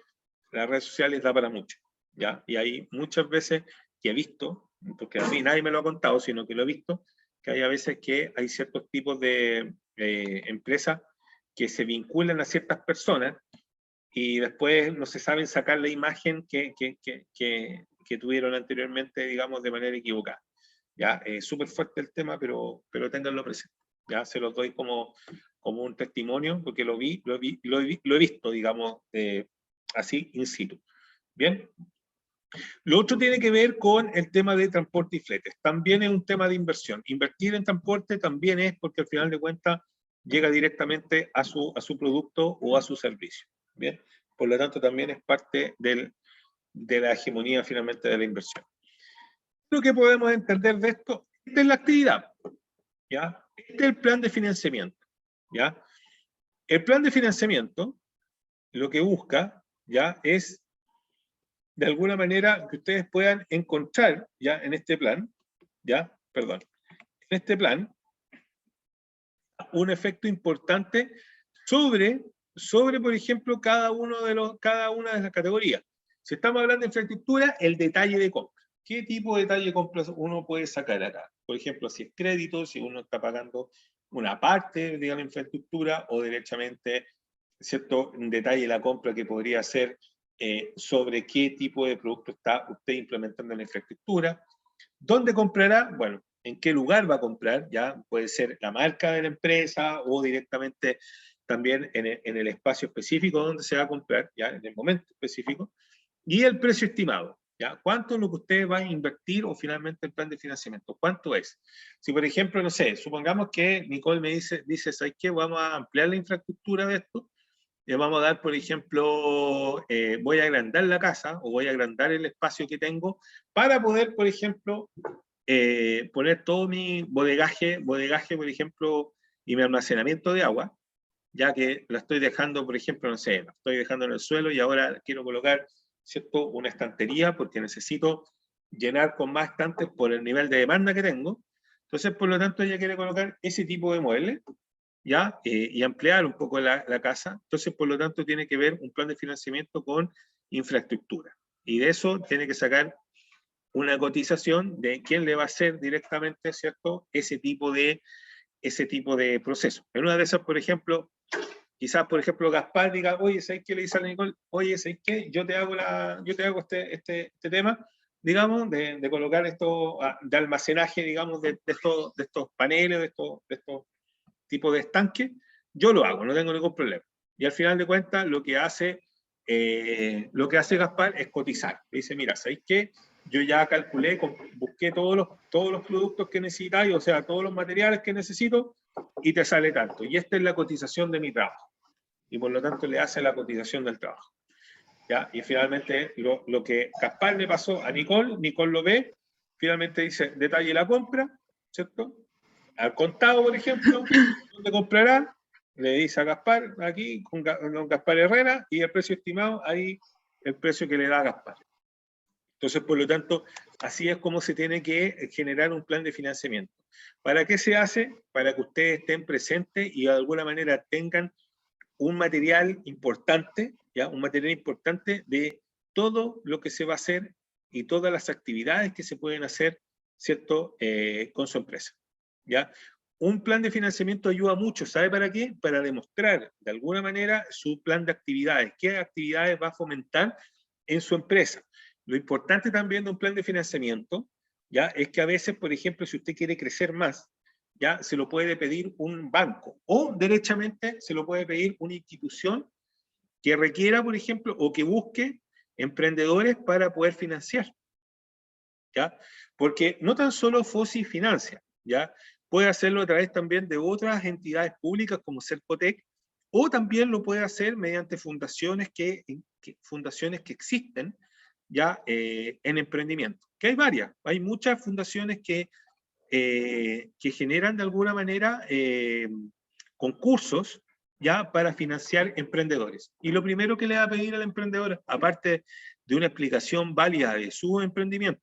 las redes sociales da para mucho, ¿ya? Y hay muchas veces que he visto, porque a mí nadie me lo ha contado, sino que lo he visto, que hay a veces que hay ciertos tipos de empresas que se vinculan a ciertas personas y después no se saben sacar la imagen que tuvieron anteriormente, digamos, de manera equivocada. Ya, súper fuerte el tema, pero ténganlo presente. Ya, se los doy como un testimonio, porque lo he visto, digamos, así, in situ. Bien. Lo otro tiene que ver con el tema de transporte y fletes. También es un tema de inversión. Invertir en transporte también es porque al final de cuentas llega directamente a su producto o a su servicio. Bien, por lo tanto también es parte del de la hegemonía finalmente de la inversión. Lo que podemos entender de esto, esta es la actividad, ¿ya? Este es el plan de financiamiento, ¿ya? El plan de financiamiento lo que busca, ¿ya? Es, de alguna manera, que ustedes puedan encontrar, ¿ya? En este plan, ¿ya? Perdón. En este plan, un efecto importante sobre, por ejemplo, cada una de las categorías. Si estamos hablando de infraestructura, el detalle de compra. ¿Qué tipo de detalle de compra uno puede sacar acá? Por ejemplo, si es crédito, si uno está pagando una parte de la infraestructura o derechamente, ¿cierto? Un detalle de la compra que podría ser sobre qué tipo de producto está usted implementando en la infraestructura. ¿Dónde comprará? Bueno, ¿en qué lugar va a comprar? Ya puede ser la marca de la empresa o directamente también en el espacio específico donde se va a comprar, ya en el momento específico. Y el precio estimado, ¿ya? ¿Cuánto es lo que usted va a invertir o finalmente el plan de financiamiento? ¿Cuánto es? Si, por ejemplo, no sé, supongamos que Nicole me dice ¿sabes qué? Vamos a ampliar la infraestructura de esto. Le vamos a dar, por ejemplo, voy a agrandar la casa o voy a agrandar el espacio que tengo para poder, por ejemplo, poner todo mi bodegaje, por ejemplo, y mi almacenamiento de agua, ya que la estoy dejando, por ejemplo, no sé, la estoy dejando en el suelo y ahora quiero colocar, ¿cierto?, una estantería porque necesito llenar con más estantes por el nivel de demanda que tengo. Entonces, por lo tanto, ella quiere colocar ese tipo de muebles, ¿ya? Y ampliar un poco la casa. Entonces, por lo tanto, tiene que ver un plan de financiamiento con infraestructura. Y de eso tiene que sacar una cotización de quién le va a hacer directamente, ¿cierto?, ese tipo de proceso. En una de esas, por ejemplo, quizás, por ejemplo, Gaspar diga, oye, ¿sabes qué le dice a Nicole? Oye, ¿sabes qué? Yo te hago este tema, digamos, de colocar esto, de almacenaje, digamos, de estos paneles, de estos tipos de estanques, yo lo hago, no tengo ningún problema. Y al final de cuentas, lo que hace Gaspar es cotizar. Le dice, mira, ¿sabéis qué? Yo ya calculé, busqué todos los productos que necesitáis, o sea, todos los materiales que necesito, y te sale tanto. Y esta es la cotización de mi trabajo. Y por lo tanto le hace la cotización del trabajo. ¿Ya? Y finalmente lo que Gaspar le pasó a Nicole lo ve, finalmente dice, detalle la compra, ¿cierto? Al contado, por ejemplo, ¿dónde comprará? Le dice a Gaspar, aquí, con Gaspar Herrera, y el precio estimado, ahí el precio que le da a Gaspar. Entonces, por lo tanto, así es como se tiene que generar un plan de financiamiento. ¿Para qué se hace? Para que ustedes estén presentes y de alguna manera tengan un material importante, ¿ya? Un material importante de todo lo que se va a hacer y todas las actividades que se pueden hacer, ¿cierto?, con su empresa, ¿ya? Un plan de financiamiento ayuda mucho, ¿sabe para qué? Para demostrar de alguna manera su plan de actividades, qué actividades va a fomentar en su empresa. Lo importante también de un plan de financiamiento, ¿ya? Es que a veces, por ejemplo, si usted quiere crecer más, ya se lo puede pedir un banco o derechamente se lo puede pedir una institución que requiera, por ejemplo, o que busque emprendedores para poder financiar, ¿ya? Porque no tan solo FOSI financia, ¿ya? Puede hacerlo a través también de otras entidades públicas como Cercotec, o también lo puede hacer mediante fundaciones que existen ya en emprendimiento, que hay varias, hay muchas fundaciones que generan de alguna manera concursos ya para financiar emprendedores. Y lo primero que le va a pedir al emprendedor, aparte de una explicación válida de su emprendimiento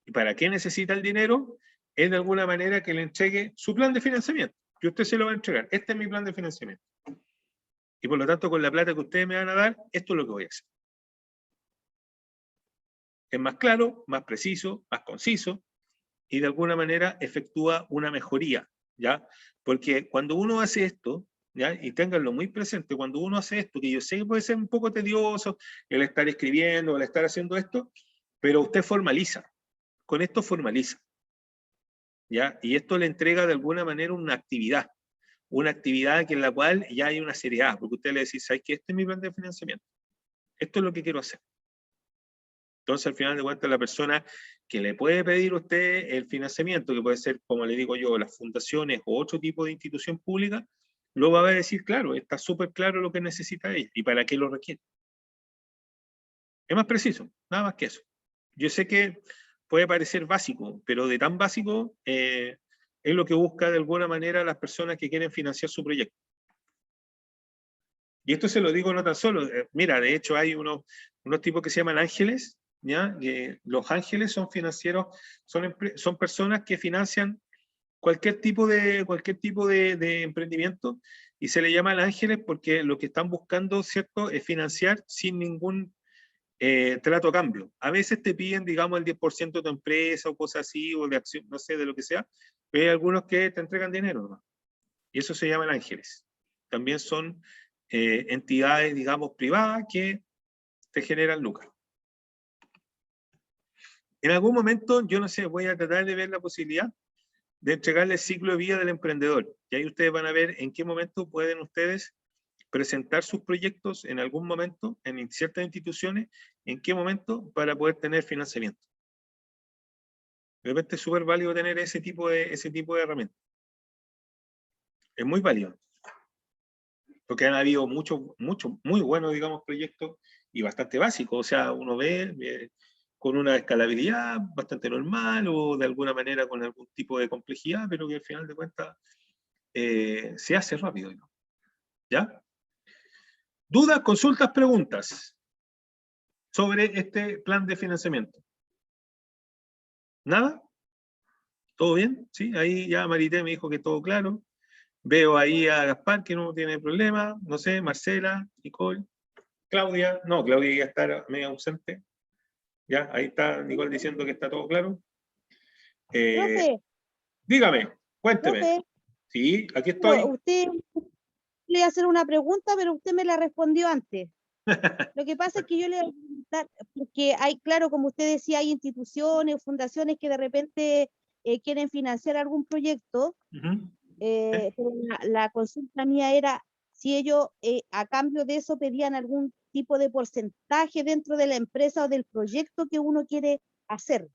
y para qué necesita el dinero, es de alguna manera que le entregue su plan de financiamiento, que usted se lo va a entregar. Este es mi plan de financiamiento. Y por lo tanto, con la plata que ustedes me van a dar, esto es lo que voy a hacer. Es más claro, más preciso, más conciso, y de alguna manera efectúa una mejoría, ¿ya? Porque cuando uno hace esto, ¿ya? Y ténganlo muy presente, cuando uno hace esto, que yo sé que puede ser un poco tedioso el estar escribiendo, el estar haciendo esto, pero usted formaliza, con esto formaliza, ¿ya? Y esto le entrega de alguna manera una actividad que en la cual ya hay una seriedad, porque usted le dice, ¿sabes qué? Este es mi plan de financiamiento, esto es lo que quiero hacer. Entonces, al final de cuentas, la persona que le puede pedir a usted el financiamiento, que puede ser, como le digo yo, las fundaciones o otro tipo de institución pública, lo va a decir claro, está súper claro lo que necesita ella y para qué lo requiere. Es más preciso, nada más que eso. Yo sé que puede parecer básico, pero de tan básico es lo que busca de alguna manera las personas que quieren financiar su proyecto. Y esto se lo digo no tan solo, mira, de hecho hay unos tipos que se llaman ángeles, ¿ya? Que los ángeles son financieros, son personas que financian cualquier tipo de emprendimiento, y se le llaman ángeles porque lo que están buscando, ¿cierto?, es financiar sin ningún trato a cambio. A veces te piden, digamos, el 10% de tu empresa o cosas así, o de acción, no sé, de lo que sea, pero hay algunos que te entregan dinero, ¿no? Y eso se llaman ángeles. También son entidades, digamos, privadas que te generan lucas. En algún momento, yo no sé, voy a tratar de ver la posibilidad de entregarle el ciclo de vida del emprendedor. Y ahí ustedes van a ver en qué momento pueden ustedes presentar sus proyectos en algún momento, en ciertas instituciones, en qué momento para poder tener financiamiento. De repente es súper válido tener ese tipo de herramientas. Es muy válido. Porque han habido muchos, muy buenos, digamos, proyectos y bastante básicos. O sea, uno ve con una escalabilidad bastante normal o de alguna manera con algún tipo de complejidad, pero que al final de cuentas se hace rápido, ¿no? ¿Ya? ¿Dudas, consultas, preguntas sobre este plan de financiamiento? ¿Nada? ¿Todo bien? ¿Sí? Ahí ya Marité me dijo que todo claro. Veo ahí a Gaspar que no tiene problema. No sé, Marcela, Nicole, Claudia. No, Claudia ya está medio ausente. Ya, ahí está Nicole diciendo que está todo claro. Profe, Dígame, cuénteme. profe, Sí, aquí estoy. usted le iba a hacer una pregunta, pero usted me la respondió antes. Lo que pasa es que yo le voy a preguntar, porque hay, claro, como usted decía, hay instituciones o fundaciones que de repente quieren financiar algún proyecto, pero la consulta mía era si ellos a cambio de eso pedían algún tipo de porcentaje dentro de la empresa o del proyecto que uno quiere hacer.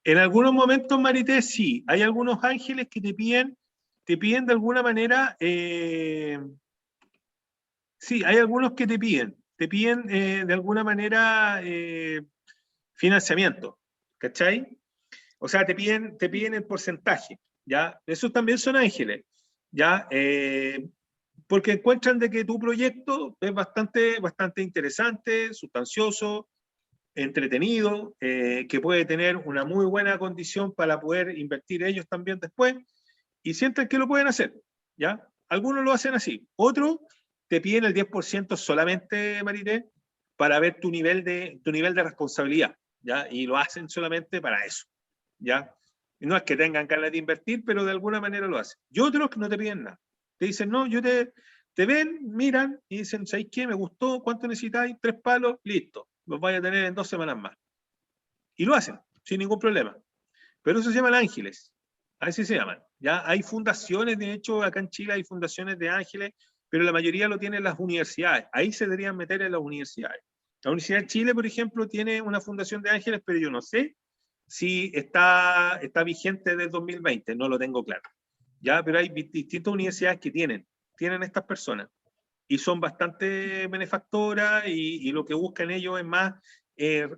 En algunos momentos, Marité, sí. Hay algunos ángeles que te piden de alguna manera, sí, hay algunos que te piden de alguna manera financiamiento, ¿cachai? O sea, te piden el porcentaje, ¿ya? Esos también son ángeles, ¿ya? Porque encuentran de que tu proyecto es bastante interesante, sustancioso, entretenido, que puede tener una muy buena condición para poder invertir ellos también después, y sienten que lo pueden hacer, ¿ya? Algunos lo hacen así, otros te piden el 10% solamente, Marité, para ver tu nivel de responsabilidad, ¿ya? Y lo hacen solamente para eso, ¿ya? Y no es que tengan ganas de invertir, pero de alguna manera lo hacen. Y otros que no te piden nada. Te dicen, no, te ven, miran y dicen, ¿sabéis qué? Me gustó, ¿cuánto necesitáis? 3 palos, listo. Los vais a tener en 2 semanas más. Y lo hacen, sin ningún problema. Pero eso se llaman ángeles. Así se llaman. Ya hay fundaciones, de hecho, acá en Chile hay fundaciones de ángeles, pero la mayoría lo tienen las universidades. Ahí se deberían meter en las universidades. La Universidad de Chile, por ejemplo, tiene una fundación de ángeles, pero yo no sé si está vigente desde 2020, no lo tengo claro. Ya, pero hay distintas universidades que tienen estas personas y son bastante benefactoras y lo que buscan ellos es más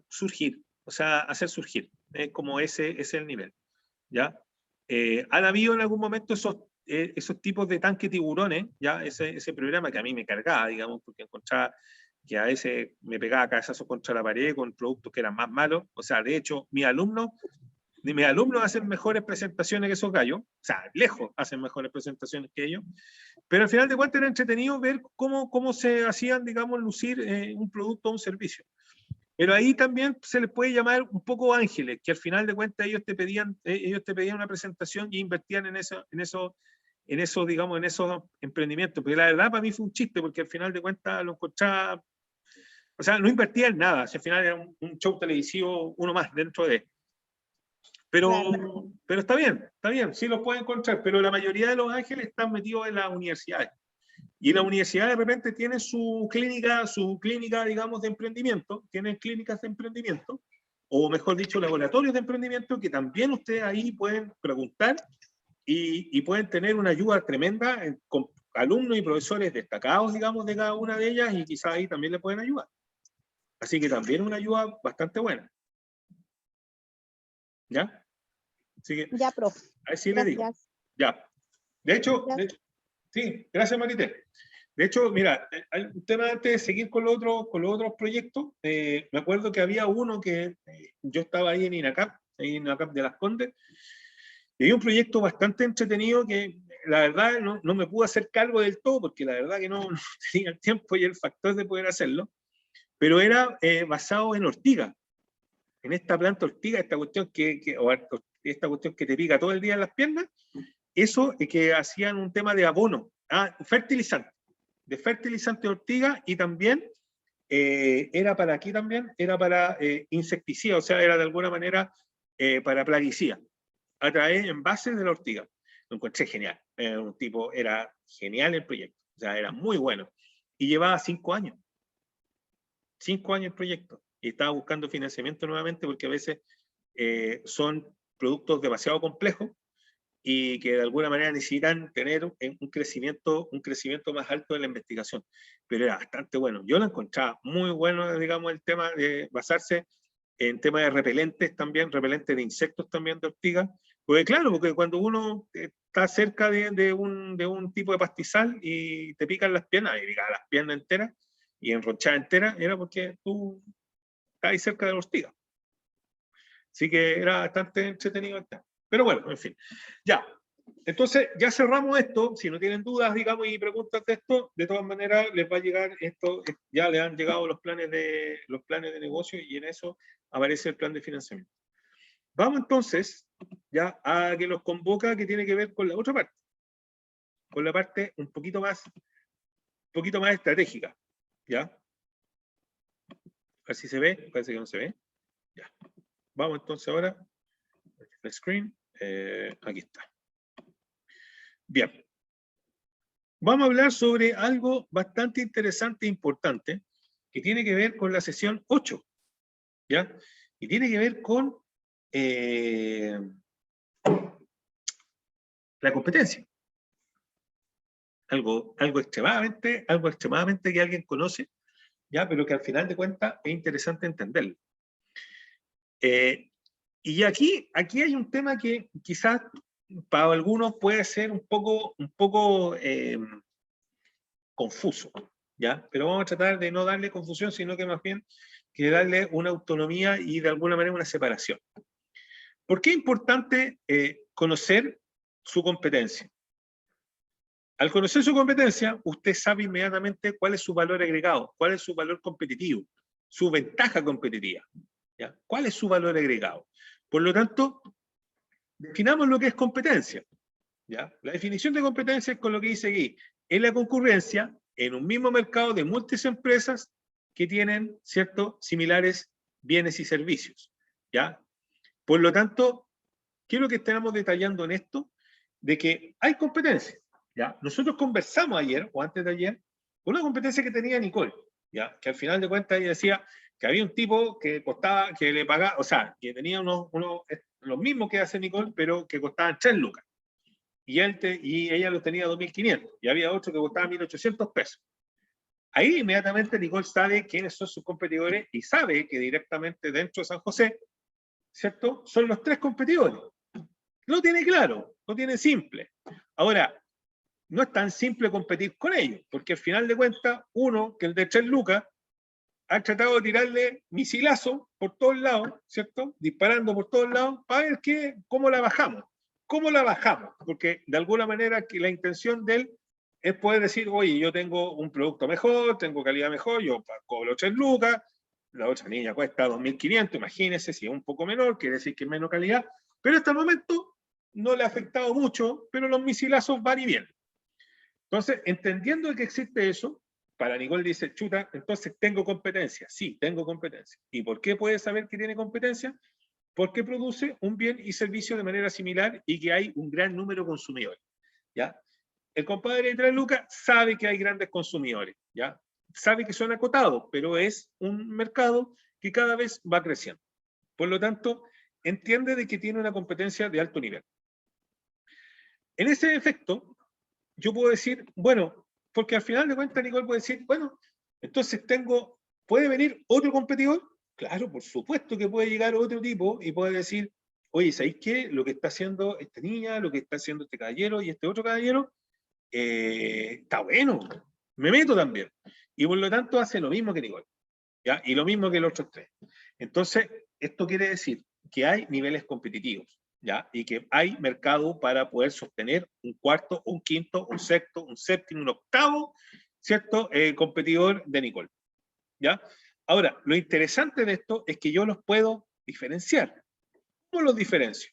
surgir, o sea, hacer surgir, como ese es el nivel, ¿ya? Han habido en algún momento esos tipos de tanque tiburones, ¿ya? Ese programa que a mí me cargaba, digamos, porque encontraba que a veces me pegaba cabezazos contra la pared con productos que eran más malos. O sea, de hecho, mis alumnos hacen mejores presentaciones que esos gallos, o sea, lejos hacen mejores presentaciones que ellos, pero al final de cuentas era entretenido ver cómo se hacían, digamos, lucir un producto o un servicio. Pero ahí también se les puede llamar un poco ángeles, que al final de cuentas ellos te pedían una presentación y invertían en eso, digamos, en esos emprendimientos. Pero la verdad para mí fue un chiste, porque al final de cuentas lo encontraba, o sea, no invertía en nada, al final era un show televisivo, uno más dentro de. Pero está bien, sí los pueden encontrar, pero la mayoría de los ángeles están metidos en las universidades. Y la universidad de repente tiene su clínica, digamos, de emprendimiento, tienen clínicas de emprendimiento, o mejor dicho, laboratorios de emprendimiento, que también ustedes ahí pueden preguntar y pueden tener una ayuda tremenda con alumnos y profesores destacados, digamos, de cada una de ellas, y quizás ahí también le pueden ayudar. Así que también una ayuda bastante buena. ¿Ya? Así que, Ya, profe. a ver si le digo. Gracias. Ya. De hecho, sí, gracias Marité. De hecho, mira, hay un tema antes de seguir con los otros proyectos. Me acuerdo que había uno que yo estaba ahí en INACAP de Las Condes, y hay un proyecto bastante entretenido que la verdad no me pude hacer cargo del todo, porque la verdad que no tenía el tiempo y el factor de poder hacerlo, pero era basado en ortiga, en esta planta ortiga, esta cuestión esta cuestión que te pica todo el día en las piernas. Eso es que hacían un tema de abono, fertilizante, de fertilizante de ortiga, y también era para aquí también, era para insecticida, o sea, era de alguna manera para plaguicida, a través en base de la ortiga. Lo encontré genial, era genial el proyecto, o sea, era muy bueno, y llevaba 5 años. 5 años el proyecto, y estaba buscando financiamiento nuevamente porque a veces son productos demasiado complejos y que de alguna manera necesitan tener un crecimiento más alto en la investigación. Pero era bastante bueno. Yo lo encontraba muy bueno, digamos, el tema de basarse en temas de repelentes también, repelentes de insectos también, de ortigas. Porque claro, porque cuando uno está cerca de un tipo de pastizal y te pican las piernas, y pican las piernas enteras, y enronchada entera, era porque tú estás ahí cerca de la ortiga. Así que era bastante entretenido el tema. Pero bueno, en fin. Ya. Entonces, ya cerramos esto. Si no tienen dudas, digamos, y preguntas de esto, de todas maneras, les va a llegar esto. Ya les han llegado los planes de negocio, y en eso aparece el plan de financiamiento. Vamos entonces ya a que los convoca, que tiene que ver con la otra parte. Con la parte un poquito más estratégica. ¿Ya? A ver si se ve. Parece que no se ve. Ya. Vamos entonces ahora. El screen. Aquí está. Bien. Vamos a hablar sobre algo bastante interesante e importante que tiene que ver con la sesión 8. ¿Ya? Y tiene que ver con la competencia. Algo extremadamente que alguien conoce, ¿ya? Pero que al final de cuentas es interesante entenderlo. Y aquí hay un tema que quizás para algunos puede ser un poco confuso, ¿ya? Pero vamos a tratar de no darle confusión, sino que más bien que darle una autonomía y de alguna manera una separación. ¿Por qué es importante conocer su competencia? Al conocer su competencia, usted sabe inmediatamente cuál es su valor agregado, cuál es su valor competitivo, su ventaja competitiva, ¿ya? ¿Cuál es su valor agregado? Por lo tanto, definamos lo que es competencia, ¿ya? La definición de competencia es con lo que dice aquí: es la concurrencia en un mismo mercado de múltiples empresas que tienen, ¿cierto?, similares bienes y servicios, ¿ya? Por lo tanto, quiero que estemos detallando en esto de que hay competencia, ¿ya? Nosotros conversamos ayer o antes de ayer una competencia que tenía Nicole, ¿ya? Que al final de cuentas ella decía que había un tipo que costaba, que le pagaba, o sea, que tenía los mismos que hace Nicole, pero que costaban 3 lucas. Y ella los tenía 2.500, y había otro que costaba 1.800 pesos. Ahí inmediatamente Nicole sabe quiénes son sus competidores y sabe que directamente dentro de San José, ¿cierto?, son los 3 competidores. Lo tiene claro, lo tiene simple. Ahora, no es tan simple competir con ellos, porque al final de cuentas, uno, que el de 3 lucas, ha tratado de tirarle misilazo por todos lados, ¿cierto?, disparando por todos lados, para ver cómo la bajamos. ¿Cómo la bajamos? Porque de alguna manera que la intención de él es poder decir: oye, yo tengo un producto mejor, tengo calidad mejor, yo cobro 3 lucas, la otra niña cuesta 2.500, imagínense, si es un poco menor, quiere decir que es menos calidad, pero hasta el momento no le ha afectado mucho, pero los misilazos van y vienen. Entonces, entendiendo que existe eso, para Nicole dice: chuta, entonces tengo competencia. Sí, tengo competencia. ¿Y por qué puede saber que tiene competencia? Porque produce un bien y servicio de manera similar y que hay un gran número de consumidores, ¿ya? El compadre de 3 lucas sabe que hay grandes consumidores, ¿ya? Sabe que son acotados, pero es un mercado que cada vez va creciendo. Por lo tanto, entiende de que tiene una competencia de alto nivel. En ese efecto, yo puedo decir, bueno, porque al final de cuentas Nicole puede decir: bueno, entonces tengo ¿Puede venir otro competidor? Claro, por supuesto que puede llegar otro tipo y puede decir, oye, ¿sabéis qué? Lo que está haciendo esta niña, lo que está haciendo este caballero y este otro caballero, está bueno, me meto también. Y por lo tanto hace lo mismo que Nicole, ¿ya? Y lo mismo que los otros tres. Entonces, esto quiere decir que hay niveles competitivos, ¿ya? Y que hay mercado para poder sostener un cuarto, un quinto, un sexto, un séptimo, un octavo, ¿cierto? Competidor de Nicole, ¿ya? Ahora, lo interesante de esto es que yo los puedo diferenciar. ¿Cómo los diferencio?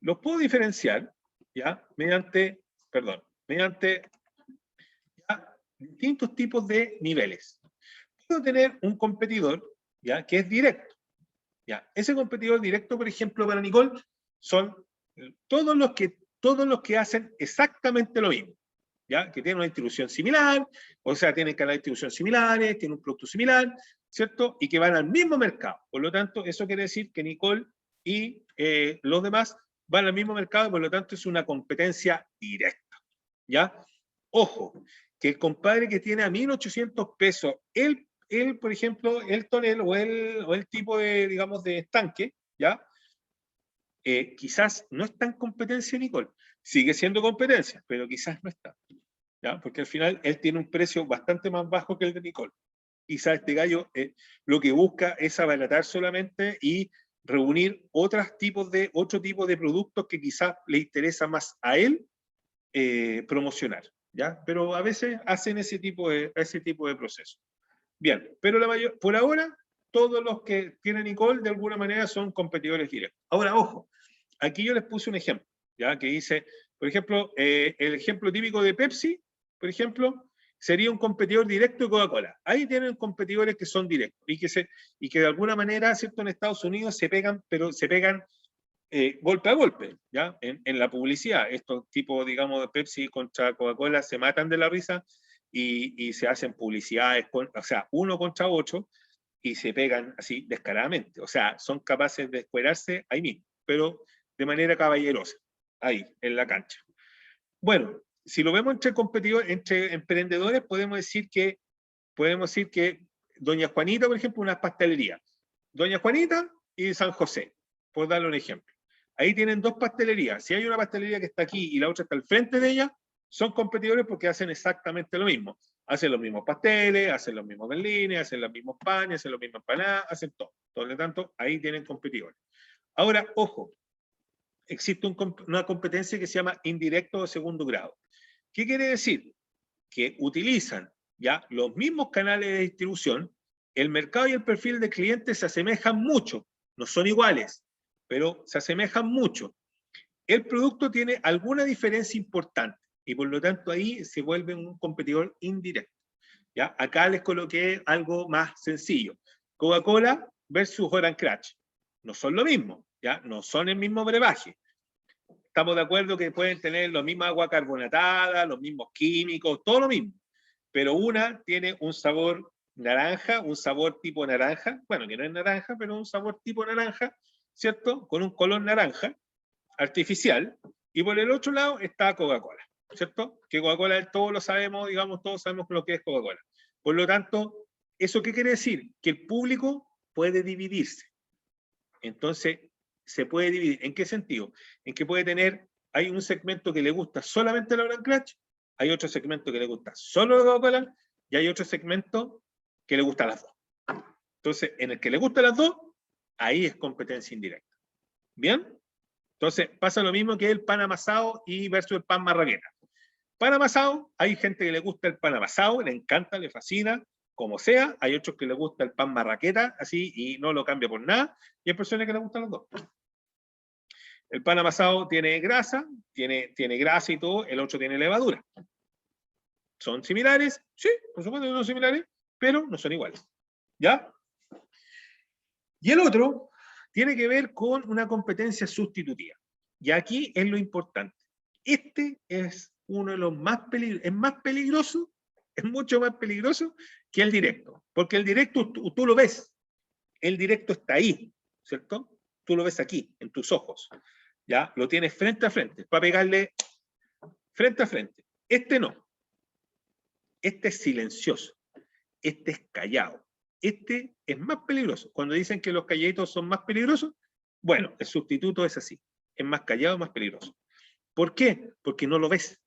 Los puedo diferenciar, ¿ya? Mediante ¿ya? Distintos tipos de niveles. Puedo tener un competidor, ¿ya? Que es directo, ¿ya? Ese competidor directo, por ejemplo, para Nicole, son todos los que hacen exactamente lo mismo, ¿ya? Que tienen una distribución similar, o sea, tienen canales de distribución similares, tienen un producto similar, ¿cierto? Y que van al mismo mercado. Por lo tanto, eso quiere decir que Nicole y los demás van al mismo mercado, y por lo tanto es una competencia directa, ¿ya? Ojo, que el compadre que tiene a 1.800 pesos, él, por ejemplo, el tonel o el tipo de, digamos, de estanque, ¿ya? Quizás no está en competencia Nicole, sigue siendo competencia, pero quizás no está, ¿ya? Porque al final él tiene un precio bastante más bajo que el de Nicole. Quizás este gallo lo que busca es abaratar solamente y reunir otro tipo de productos que quizás le interesa más a él promocionar, ¿ya? Pero a veces hacen ese tipo de proceso. Bien, pero por ahora, todos los que tiene Nicole de alguna manera son competidores directos. Ahora, ojo, aquí yo les puse un ejemplo, ¿ya? Que dice, por ejemplo, el ejemplo típico de Pepsi, por ejemplo, sería un competidor directo de Coca-Cola. Ahí tienen competidores que son directos y que de alguna manera, ¿cierto? En Estados Unidos se pegan, pero se pegan golpe a golpe, ¿ya? En la publicidad. Estos tipos, digamos, de Pepsi contra Coca-Cola se matan de la risa y se hacen publicidades, o sea, 1 contra 8 y se pegan así descaradamente. O sea, son capaces de escuerarse ahí mismo, pero de manera caballerosa, ahí, en la cancha. Bueno, si lo vemos entre competidores, entre emprendedores, podemos decir que Doña Juanita, por ejemplo, una pastelería. Doña Juanita y San José, por darle un ejemplo. Ahí tienen dos pastelerías. Si hay una pastelería que está aquí y la otra está al frente de ella, son competidores porque hacen exactamente lo mismo. Hacen los mismos pasteles, hacen los mismos berlines, hacen los mismos panes, hacen las mismas empanadas, hacen todo. Por lo tanto, ahí tienen competidores. Ahora, ojo, existe una competencia que se llama indirecto de segundo grado. ¿Qué quiere decir? Que utilizan ya los mismos canales de distribución, el mercado y el perfil de clientes se asemejan mucho, no son iguales, pero se asemejan mucho. El producto tiene alguna diferencia importante y por lo tanto ahí se vuelve un competidor indirecto. ¿Ya? Acá les coloqué algo más sencillo. Coca-Cola versus Orange Crush. No son lo mismo, ¿ya? No son el mismo brebaje. Estamos de acuerdo que pueden tener la misma agua carbonatada, los mismos químicos, todo lo mismo. Pero una tiene un sabor naranja, un sabor tipo naranja, bueno, que no es naranja, pero un sabor tipo naranja, ¿cierto? Con un color naranja artificial, y por el otro lado está Coca-Cola, ¿cierto? Que Coca-Cola todos lo sabemos, digamos, todos sabemos lo que es Coca-Cola. Por lo tanto, ¿eso qué quiere decir? Que el público puede dividirse. Entonces, se puede dividir. ¿En qué sentido? En que puede tener, hay un segmento que le gusta solamente la Orange Crush, hay otro segmento que le gusta solo la Coca-Cola, y hay otro segmento que le gusta las dos. Entonces, en el que le gustan las dos, ahí es competencia indirecta. ¿Bien? Entonces, pasa lo mismo que el pan amasado y versus el pan marraqueta. Pan amasado, hay gente que le gusta el pan amasado, le encanta, le fascina, como sea. Hay otros que le gusta el pan marraqueta, así, y no lo cambia por nada. Y hay personas que le gustan los dos. El pan amasado tiene grasa y todo, el otro tiene levadura. ¿Son similares? Sí, por supuesto que son similares, pero no son iguales. ¿Ya? Y el otro tiene que ver con una competencia sustitutiva. Y aquí es lo importante. Este es uno de los más peligrosos, es más peligroso, es mucho más peligroso que el directo. Porque el directo tú lo ves, el directo está ahí, ¿cierto? Tú lo ves aquí, en tus ojos. ¿Ya? Lo tienes frente a frente, para pegarle frente a frente. Este no. Este es silencioso. Este es callado. este es más peligroso. Cuando dicen que los calladitos son más peligrosos, bueno, el sustituto es así. Es más callado, más peligroso. ¿Por qué? Porque no lo ves.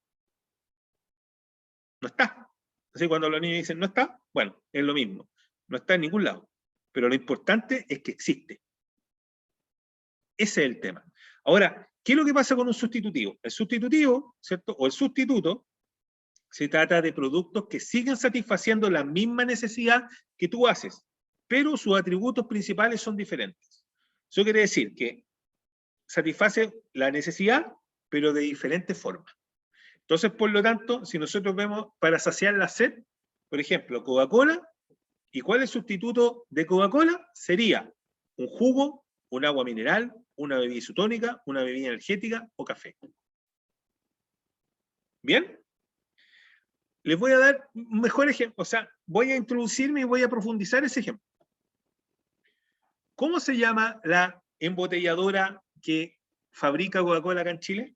No está. Así cuando los niños dicen no está, bueno, es lo mismo. No está en ningún lado. Pero lo importante es que existe. Ese es el tema. Ahora, ¿qué es lo que pasa con un sustitutivo? El sustitutivo, ¿cierto? O el sustituto, se trata de productos que siguen satisfaciendo la misma necesidad que tú haces, pero sus atributos principales son diferentes. Eso quiere decir que satisface la necesidad, pero de diferentes formas. Entonces, por lo tanto, si nosotros vemos para saciar la sed, por ejemplo, Coca-Cola, ¿y cuál es el sustituto de Coca-Cola? Sería un jugo, un agua mineral, una bebida isotónica, una bebida energética o café. ¿Bien? Les voy a dar un mejor ejemplo, o sea, voy a introducirme y voy a profundizar ese ejemplo. ¿Cómo se llama la embotelladora que fabrica Coca-Cola acá en Chile?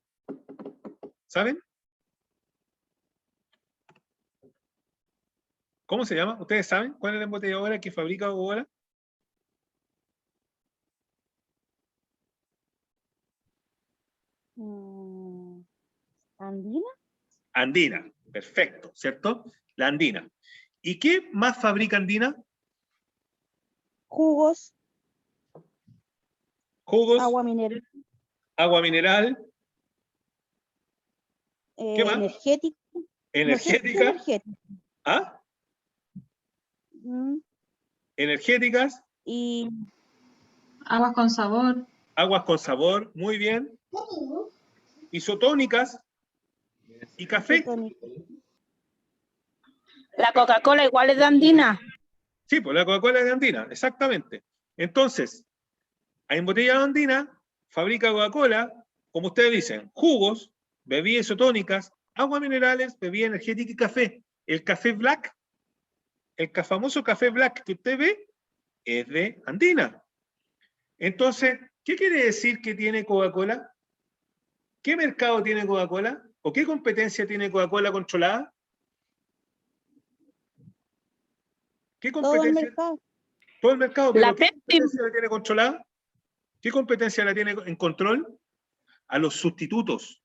¿Saben? ¿Cómo se llama? ¿Ustedes saben cuál es la embotelladora que fabrica Coca-Cola? ¿Andina? Andina, perfecto, ¿cierto? La Andina. ¿Y qué más fabrica Andina? Jugos, Jugos, agua mineral, agua mineral, ¿qué más? energética. Energética. Energética. ¿Ah? Mm, Energéticas, Y Aguas con sabor. aguas con sabor, muy bien. Isotónicas y café. isotónica. La Coca-Cola igual es de Andina. Sí, pues la Coca-Cola es de Andina, exactamente. Entonces, a embotellado Andina fabrica Coca-Cola, como ustedes dicen, jugos, bebidas isotónicas, aguas minerales, bebida energética y café. El café black, el famoso café black que usted ve, es de Andina. Entonces, ¿qué quiere decir que tiene Coca-Cola? ¿Qué mercado tiene Coca-Cola? ¿O qué competencia tiene Coca-Cola controlada? ¿Qué Todo el competencia? mercado. Todo el mercado, pero La ¿qué Pepsi. competencia la tiene controlada? ¿Qué competencia la tiene en control? A los sustitutos.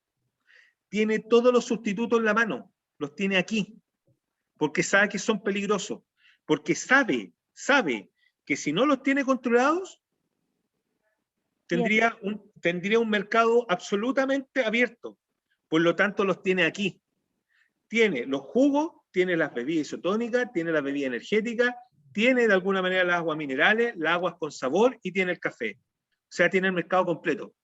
Tiene todos los sustitutos en la mano, los tiene aquí, porque sabe que son peligrosos, porque sabe que si no los tiene controlados, tendría un mercado absolutamente abierto. Por lo tanto, los tiene aquí. Tiene los jugos, tiene las bebidas isotónicas, tiene la bebida energética, tiene de alguna manera las aguas minerales, las aguas con sabor y tiene el café. O sea, tiene el mercado completo.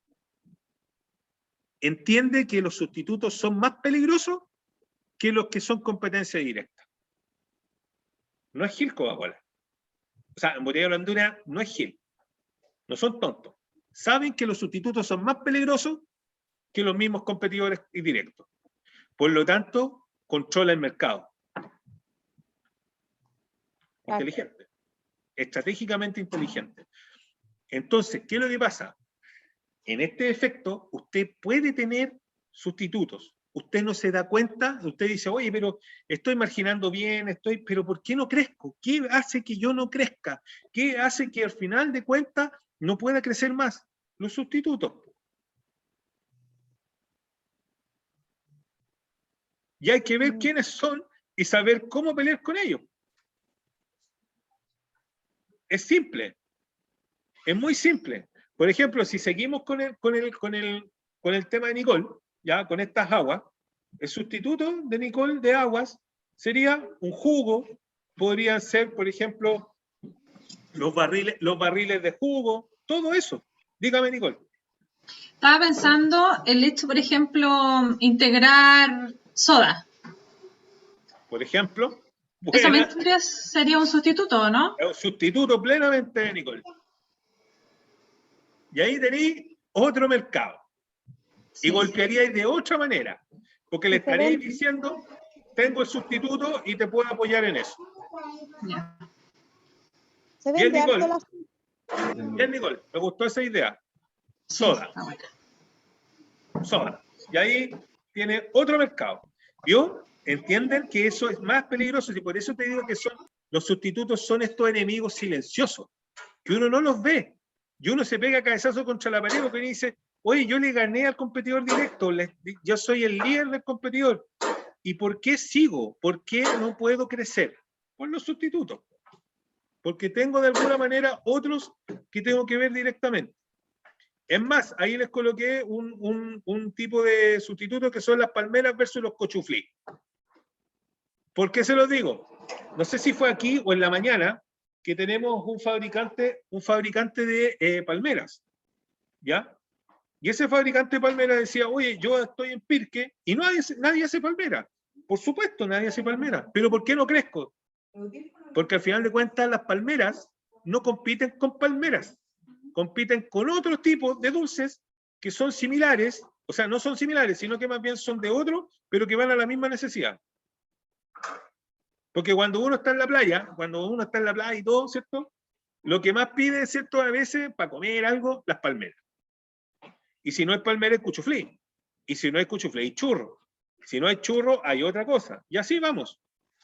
Entiende que los sustitutos son más peligrosos que los que son competencia directa. No es Gil Coca-Cola. O sea, en botella de Honduras no es Gil. No son tontos. Saben que los sustitutos son más peligrosos que los mismos competidores directos. Por lo tanto, controla el mercado. Inteligente. Estratégicamente inteligente. Entonces, ¿qué es lo que pasa? En este efecto, usted puede tener sustitutos. Usted no se da cuenta, usted dice, oye, pero estoy marginando bien, pero ¿por qué no crezco? ¿Qué hace que yo no crezca? ¿Qué hace que al final de cuentas no pueda crecer más? Los sustitutos. Y hay que ver quiénes son y saber cómo pelear con ellos. Es simple. Es muy simple. Por ejemplo, si seguimos con el tema de Nicole, ya con estas aguas, el sustituto de Nicole de aguas sería un jugo, podrían ser, por ejemplo, los barriles de jugo, todo eso. Dígame, Nicole. Estaba pensando el hecho, por ejemplo, integrar soda. Por ejemplo, Eso sería un sustituto, ¿no? Es un sustituto plenamente de Nicole. Y ahí tenéis otro mercado. Sí. Y golpearíais de otra manera. Porque le estaréis diciendo, tengo el sustituto y te puedo apoyar en eso. Yeah. Bien, Nicole. Bien, Nicole. Me gustó esa idea. Soda. Sí, soda. Y ahí tiene otro mercado. ¿Vio? Entienden que eso es más peligroso y por eso te digo que son Los sustitutos son estos enemigos silenciosos, que uno no los ve. Y uno se pega cabezazo contra la pared porque dice, oye, yo le gané al competidor directo, yo soy el líder del competidor. ¿Y por qué sigo? ¿Por qué no puedo crecer? Por los sustitutos. Porque tengo de alguna manera otros que tengo que ver directamente. Es más, ahí les coloqué un tipo de sustitutos que son las palmeras versus los cochuflí. ¿Por qué se los digo? No sé si fue aquí o en la mañana que tenemos un fabricante de palmeras, ¿ya? Y ese fabricante de palmeras decía, oye, yo estoy en Pirque y nadie hace palmera. Por supuesto, nadie hace palmera. ¿Pero por qué no crezco? Porque al final de cuentas las palmeras no compiten con palmeras. Compiten con otros tipos de dulces que son similares, o sea, no son similares, sino que más bien son de otros, pero que van a la misma necesidad. Porque cuando uno está en la playa, y todo, ¿cierto? Lo que más pide, ¿cierto? A veces, para comer algo, las palmeras. Y si no es palmera, es cuchuflí. Y si no es cuchuflí, hay churro. Si no hay churro, hay otra cosa. Y así vamos,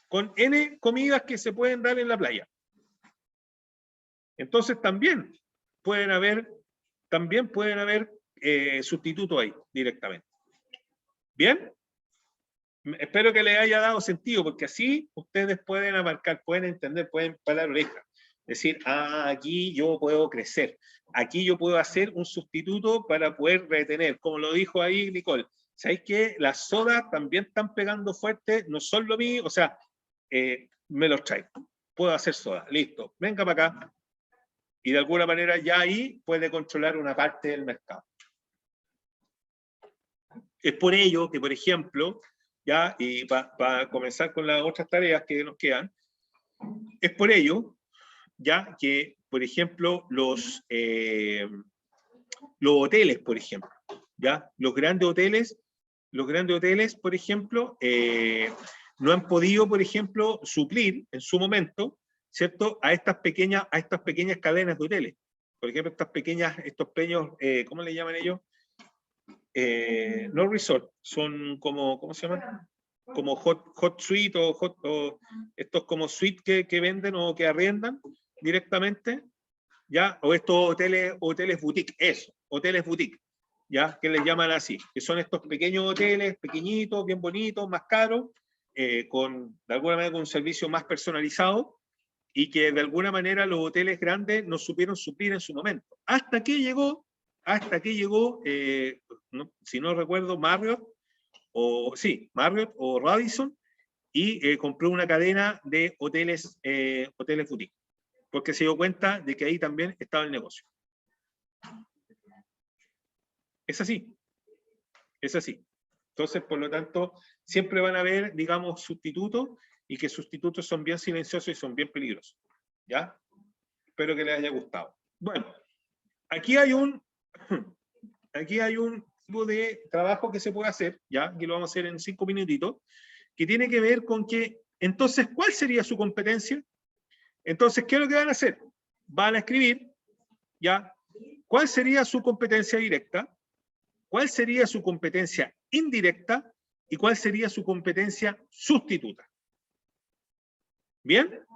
con N comidas que se pueden dar en la playa. Entonces también pueden haber sustitutos ahí directamente. ¿Bien? Espero que les haya dado sentido, porque así ustedes pueden abarcar, pueden entender, pueden parar orejas. Decir, aquí yo puedo crecer, aquí yo puedo hacer un sustituto para poder retener, como lo dijo ahí Nicole. ¿Sabéis que las sodas también están pegando fuerte? No son lo mío, o sea, me los traigo. Puedo hacer soda, listo, venga para acá. Y de alguna manera ya ahí puede controlar una parte del mercado. Es por ello que, por ejemplo, ya, y para comenzar con las otras tareas que nos quedan, es por ello, ya, que, por ejemplo, los hoteles, por ejemplo, ya, los grandes hoteles, por ejemplo, no han podido, por ejemplo, suplir en su momento, ¿cierto?, a estas pequeñas cadenas de hoteles. Por ejemplo, estos pequeños, ¿cómo le llaman ellos? No resort, son como, ¿cómo se llaman? Como hot suite o estos como suite que venden o que arriendan directamente, ¿ya? O estos hoteles boutique, hoteles boutique, ¿ya? Que les llaman así, que son estos pequeños hoteles, pequeñitos, bien bonitos, más caros, de alguna manera con un servicio más personalizado, y que de alguna manera los hoteles grandes no supieron suplir en su momento. Hasta que llegó, si no recuerdo, Marriott o Radisson, y compró una cadena de hoteles boutique, porque se dio cuenta de que ahí también estaba el negocio. Es así. Entonces, por lo tanto, siempre van a haber, digamos, sustitutos, y que sustitutos son bien silenciosos y son bien peligrosos. ¿Ya? Espero que les haya gustado. Bueno, aquí hay un tipo de trabajo que se puede hacer, ya, que lo vamos a hacer en 5 minutitos, que tiene que ver con que, entonces, ¿cuál sería su competencia? Entonces, ¿qué es lo que van a hacer? Van a escribir, ya, ¿cuál sería su competencia directa? ¿Cuál sería su competencia indirecta? ¿Y cuál sería su competencia sustituta? ¿Bien?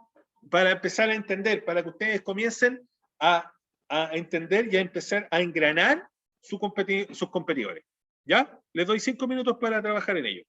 Para empezar a entender, para que ustedes comiencen a entender y a empezar a engranar sus competidores. ¿Ya? Les doy 5 minutos para trabajar en ello.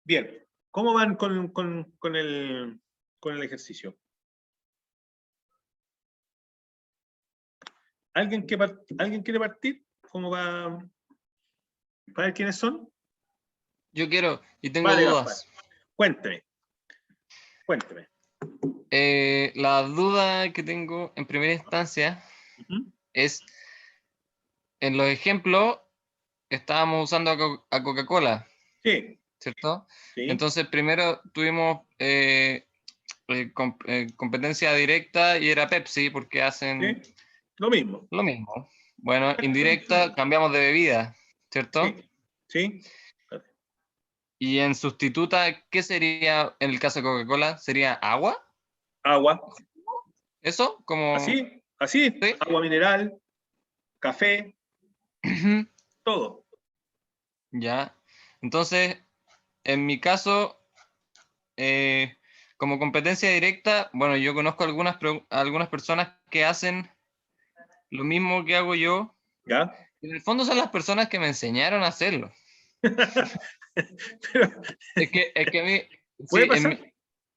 Bien. ¿Cómo van con el ejercicio? ¿Alguien quiere partir? ¿Cómo va? ¿Para ver quiénes son? Yo quiero, y tengo Vale, dudas. Gaspar. Cuénteme. La duda que tengo en primera instancia Ujú. es, en los ejemplos, estábamos usando a Coca-Cola, Sí, ¿cierto? sí, Entonces, primero tuvimos competencia directa y era Pepsi, porque hacen sí. Lo mismo. lo mismo. Bueno, indirecta, cambiamos de bebida, ¿cierto? Sí, sí. Y en sustituta, ¿qué sería en el caso de Coca-Cola? ¿Sería agua? Agua. ¿Eso? Como... Así. ¿Sí? Agua mineral, café, todo. Ya. Entonces, en mi caso, como competencia directa, bueno, yo conozco algunas personas que hacen lo mismo que hago yo. ¿Ya? En el fondo son las personas que me enseñaron a hacerlo. Pero, Es que a mí, ¿puede sí, pasar?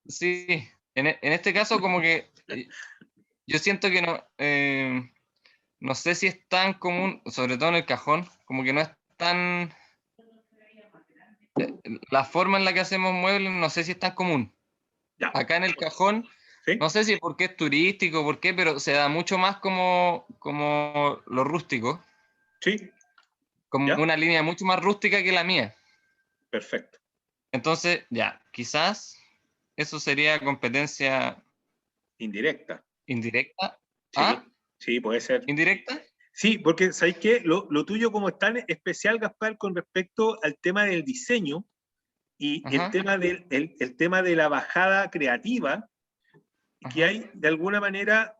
sí, en este caso como que yo siento que no sé si es tan común, sobre todo en el cajón, como que no es tan... La forma en la que hacemos muebles no sé si es tan común. Ya. Acá en el cajón, ¿Sí? no sé si porque es turístico, por qué, pero se da mucho más como lo rústico, ¿Sí? como ¿Ya? una línea mucho más rústica que la mía. Perfecto. Entonces, ya, quizás eso sería competencia Indirecta. indirecta. Sí, ¿Ah? sí, puede ser. ¿Indirecta? Sí, porque ¿sabéis qué? Lo tuyo como es tan especial, Gaspar, con respecto al tema del diseño y Ajá, el tema de la bajada creativa, que ajá, hay de alguna manera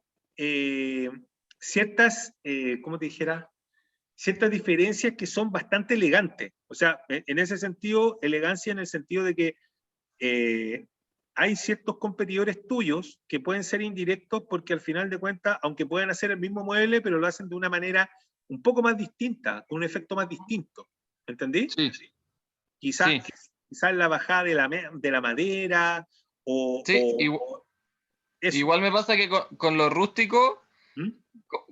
ciertas, ¿cómo te dijera? Ciertas diferencias que son bastante elegantes. O sea, en ese sentido, elegancia en el sentido de que hay ciertos competidores tuyos que pueden ser indirectos porque al final de cuentas, aunque puedan hacer el mismo mueble, pero lo hacen de una manera un poco más distinta, con un efecto más distinto. ¿Entendí? sí, Quizás sí, quizás la bajada de la madera sí, o eso. igual me pasa que con lo rústico, ¿Mm?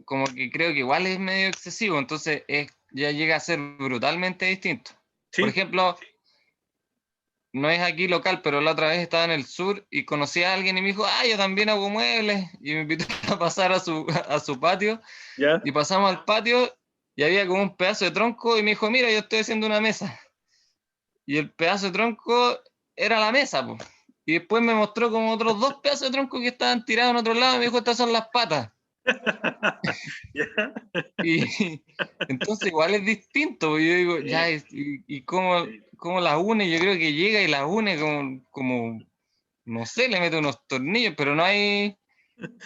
como que creo que igual es medio excesivo, entonces ya llega a ser brutalmente distinto. Por ¿Sí? ejemplo, no es aquí local, pero la otra vez estaba en el sur y conocí a alguien y me dijo, yo también hago muebles, y me invitó a pasar a su patio, ¿Ya? y pasamos al patio y había como un pedazo de tronco y me dijo, mira, yo estoy haciendo una mesa. Y el pedazo de tronco era la mesa, po. Y después me mostró como otros dos pedazos de tronco que estaban tirados en otro lado y me dijo, estas son las patas. ¿Ya? Y entonces igual es distinto, porque yo digo, ya, Sí, y cómo las une, yo creo que llega y las une como, no sé, le mete unos tornillos, pero no hay,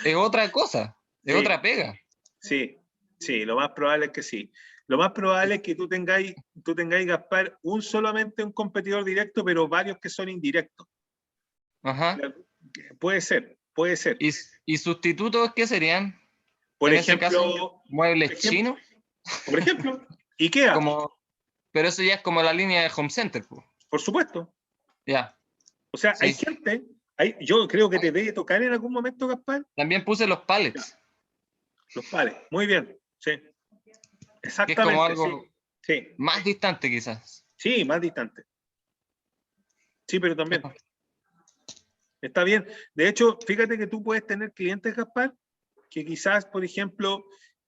es otra cosa, es sí, otra pega. sí, sí, lo más probable es que sí. Lo más probable es que tú tengáis, Gaspar, solamente un competidor directo, pero varios que son indirectos. Ajá. Puede ser, puede ser. ¿Y sustitutos qué serían? Por En ese caso, ejemplo, muebles chinos, por ejemplo, IKEA, como, pero eso ya es como la línea de Home Center, po. por supuesto. Ya, O sea, hay sí. gente, yo creo que te debe tocar en algún momento, Gaspar, También puse los pallets, los pales. Muy bien, sí. que es como Exactamente, sí. algo Sí, más distante quizás. sí, más distante. Sí, pero también. Está bien. De hecho, fíjate que tú puedes tener clientes, Gaspar, que quizás, por ejemplo,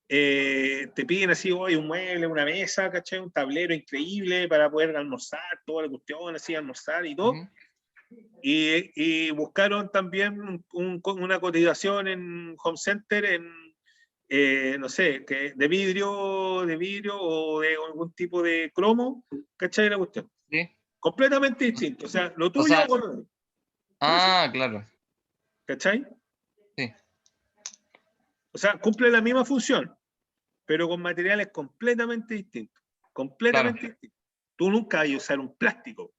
te piden así, hoy un mueble, una mesa, ¿cachai? Un tablero increíble para poder almorzar, toda la cuestión, así, almorzar y todo. Ujú. Y buscaron también una cotización en Home Center no sé, de vidrio o de algún tipo de cromo, ¿cachai? La cuestión. Sí. Completamente distinto. O sea, lo O tuyo, sea, por eso, claro, ¿cachai? sí, O sea, cumple la misma función, pero con materiales completamente distintos. claro. Completamente distintos. Tú nunca vas a usar un plástico,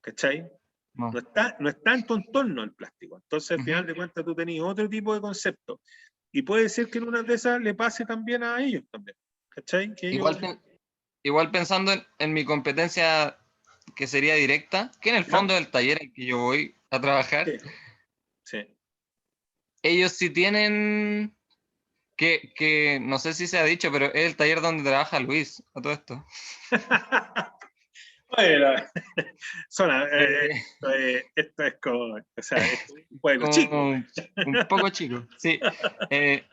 ¿cachai? No. No está en tu entorno el plástico. Entonces, al final Ujú. de cuentas, tú tenés otro tipo de concepto. Y puede ser que en una de esas le pase también a ellos también. ¿Cachai? Que ellos... Igual pensando en mi competencia que sería directa, que en el fondo del taller en que yo voy a trabajar, Sí. Sí. ellos sí tienen, que no sé si se ha dicho, pero es el taller donde trabaja Luis, a todo esto. Bueno, Zona, esto es como, o sea, es un pueblo Como chico. un poco chico, sí.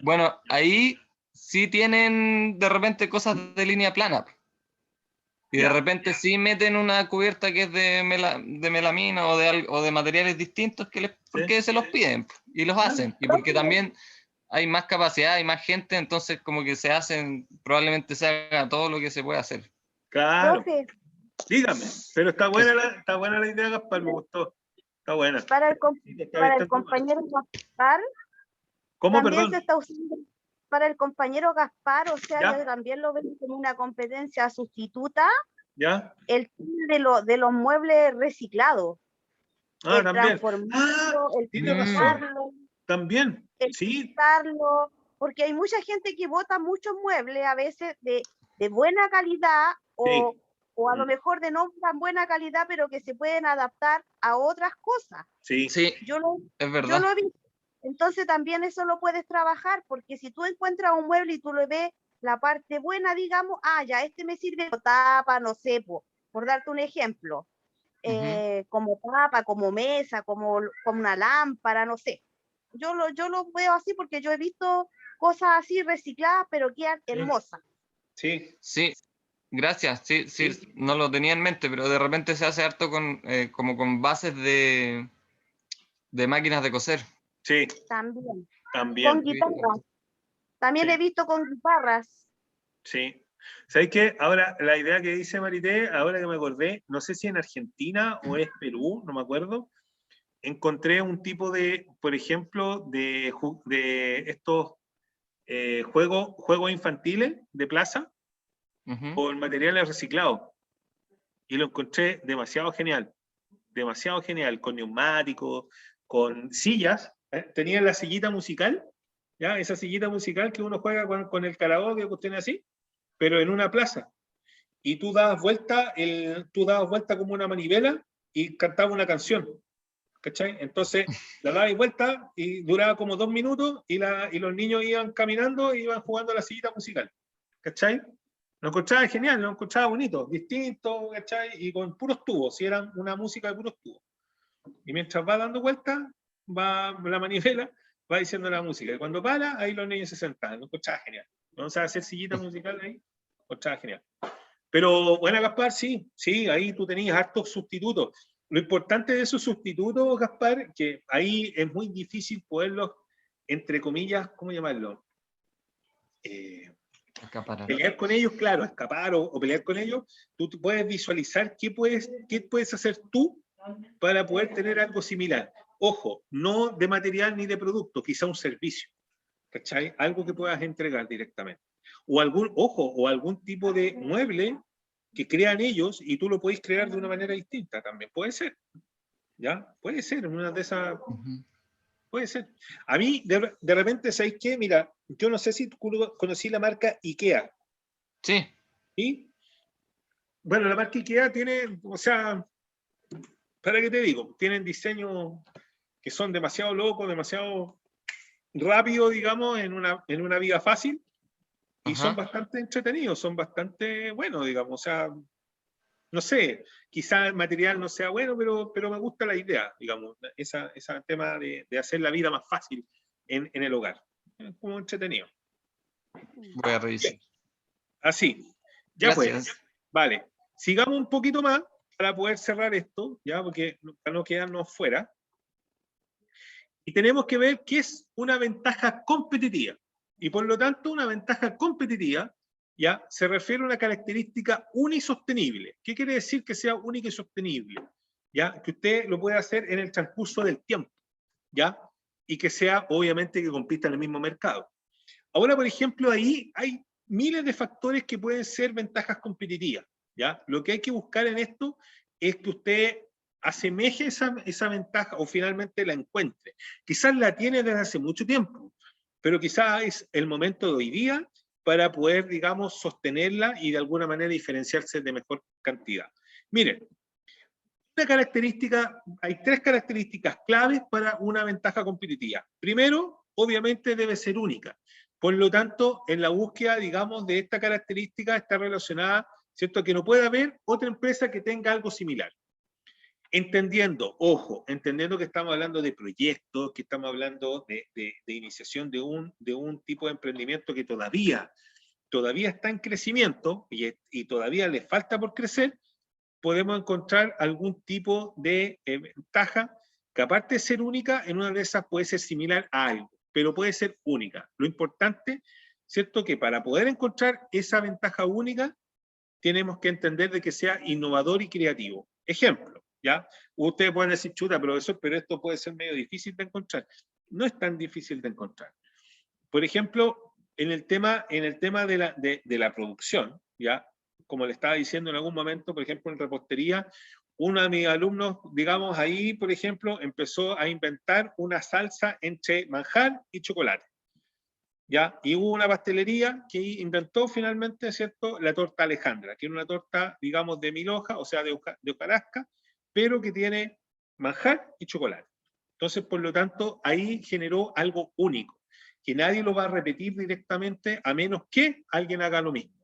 Bueno, ahí sí tienen de repente cosas de línea plana. Y de Ya. repente sí meten una cubierta que es de melamina o de materiales distintos porque se los piden y los hacen. Y porque también hay más capacidad, hay más gente, entonces como que se hacen, probablemente se haga todo lo que se puede hacer. Claro, Profe, dígame, pero está buena la idea, Gaspar, me gustó. Está buena. para el, Sí, está para bien, el compañero Gaspar, ¿cómo, también perdón? se está usando, para el compañero Gaspar, o sea, ¿Ya? yo también lo veo como una competencia sustituta, ¿Ya? el tema de los muebles reciclados, Ah, el también. Ah, transformarlo, el tiene razón. pintarlo, También. el Sí, pintarlo, porque hay mucha gente que bota muchos muebles a veces de buena calidad sí. o a lo mejor de no tan buena calidad, pero que se pueden adaptar a otras cosas. Sí. Sí, Yo lo, es yo verdad. lo he visto. Entonces también eso lo puedes trabajar, porque si tú encuentras un mueble y tú le ves la parte buena, digamos, ya este me sirve como tapa, no sé, por darte un ejemplo, como tapa, como mesa, como una lámpara, no sé. Yo lo veo así porque yo he visto cosas así recicladas, pero quedan hermosas. Sí. Sí, gracias. Sí, sí, Sí. no lo tenía en mente, pero de repente se hace harto como con bases de máquinas de coser. Sí, También. también. Con guitarras. También Sí. he visto con guitarras. Sí. ¿Sabes qué? Ahora, la idea que dice Marité, ahora que me acordé, no sé si en Argentina o es Perú, no me acuerdo, encontré un tipo de, por ejemplo, de estos juegos infantiles de plaza Ujú. con materiales reciclados. Y lo encontré demasiado genial, con neumáticos, con sillas. Tenía la sillita musical, ¿ya? Esa sillita musical que uno juega con el karaoke, que cuestión así, pero en una plaza. Y tú dabas vuelta como una manivela y cantabas una canción. ¿Cachai? Entonces la dabas vuelta y duraba como 2 minutos y los niños iban caminando e iban jugando a la sillita musical. ¿Cachai? Lo encontraba genial, lo encontraba bonito, distinto, ¿cachai? Y con puros tubos, si eran una música de puros tubos. Y mientras va dando vuelta, va la manivela, va diciendo la música. Y cuando para, ahí los niños se sentaban. Lo encontraba genial. Vamos a hacer sillita musical ahí, lo encontraba genial. Pero, bueno, Gaspar, sí, ahí tú tenías hartos sustitutos. Lo importante de esos sustitutos, Gaspar, que ahí es muy difícil poderlos, entre comillas, ¿cómo llamarlo? Acaparar. Pelear con ellos, claro, escapar o pelear con ellos, tú puedes visualizar qué puedes hacer tú para poder tener algo similar. Ojo, no de material ni de producto, quizá un servicio, ¿cachai? Algo que puedas entregar directamente. O algún tipo de mueble que crean ellos y tú lo puedes crear de una manera distinta también. Puede ser, ¿ya? Puede ser, una de esas... Puede ser. A mí, de repente, ¿sabéis qué? Mira, yo no sé si tú conocí la marca IKEA. Sí. ¿Sí? Bueno, la marca IKEA tiene, o sea, ¿para qué te digo? Tienen diseños que son demasiado locos, demasiado rápidos, digamos, en una vida fácil, y son Ajá. bastante entretenidos, son bastante buenos, digamos. O sea, no sé, quizá el material no sea bueno, pero me gusta la idea, digamos, ese tema de hacer la vida más fácil en el hogar. Es como entretenido. Voy a revisar. Bien. Así. Ya Gracias. pues. Vale. Sigamos un poquito más para poder cerrar esto, ya, porque para no quedarnos fuera. Y tenemos que ver qué es una ventaja competitiva. Y por lo tanto, una ventaja competitiva ya se refiere a una característica unisostenible. ¿Qué quiere decir que sea única y sostenible? Ya, que usted lo puede hacer en el transcurso del tiempo, ya, y que sea obviamente que compita en el mismo mercado. Ahora, por ejemplo, ahí hay miles de factores que pueden ser ventajas competitivas, ya. Lo que hay que buscar en esto es que usted asemeje esa ventaja o finalmente la encuentre. Quizás la tiene desde hace mucho tiempo, pero quizás es el momento de hoy día para poder, digamos, sostenerla y de alguna manera diferenciarse de mejor cantidad. Miren, una característica, hay 3 características claves para una ventaja competitiva. Primero, obviamente debe ser única. Por lo tanto, en la búsqueda, digamos, de esta característica está relacionada, ¿cierto?, que no puede haber otra empresa que tenga algo similar. Entendiendo, ojo, entendiendo que estamos hablando de proyectos, que estamos hablando de iniciación de un tipo de emprendimiento que todavía está en crecimiento y todavía le falta por crecer, podemos encontrar algún tipo de ventaja que, aparte de ser única, en una de esas puede ser similar a algo, pero puede ser única. Lo importante, ¿cierto?, que para poder encontrar esa ventaja única, tenemos que entender de que sea innovador y creativo. Ejemplo, ¿ya? Ustedes pueden decir, chuta, profesor, pero esto puede ser medio difícil de encontrar. No es tan difícil de encontrar. Por ejemplo, en el tema de la producción, ¿ya? Como le estaba diciendo en algún momento, por ejemplo, en repostería, uno de mis alumnos, digamos, ahí, por ejemplo, empezó a inventar una salsa entre manjar y chocolate. ¿Ya? Y hubo una pastelería que inventó finalmente, ¿cierto?, la torta Alejandra, que es una torta, digamos, de 1000 hojas, o sea, de hojarasca, pero que tiene manjar y chocolate. Entonces, por lo tanto, ahí generó algo único, que nadie lo va a repetir directamente a menos que alguien haga lo mismo.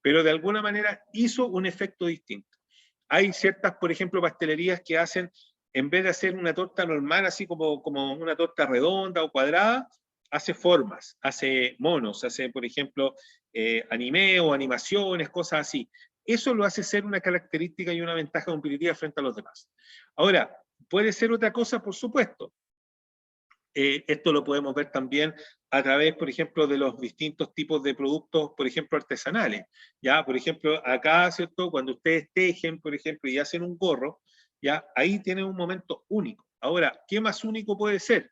Pero de alguna manera hizo un efecto distinto. Hay ciertas, por ejemplo, pastelerías que hacen, en vez de hacer una torta normal, así como una torta redonda o cuadrada, hace formas, hace monos, hace, por ejemplo, anime o animaciones, cosas así. Eso lo hace ser una característica y una ventaja competitiva frente a los demás. Ahora, puede ser otra cosa, por supuesto. Esto lo podemos ver también a través, por ejemplo, de los distintos tipos de productos, por ejemplo, artesanales. Ya, por ejemplo, acá, ¿cierto?, cuando ustedes tejen, por ejemplo, y hacen un gorro, ya, ahí tienen un momento único. Ahora, ¿qué más único puede ser?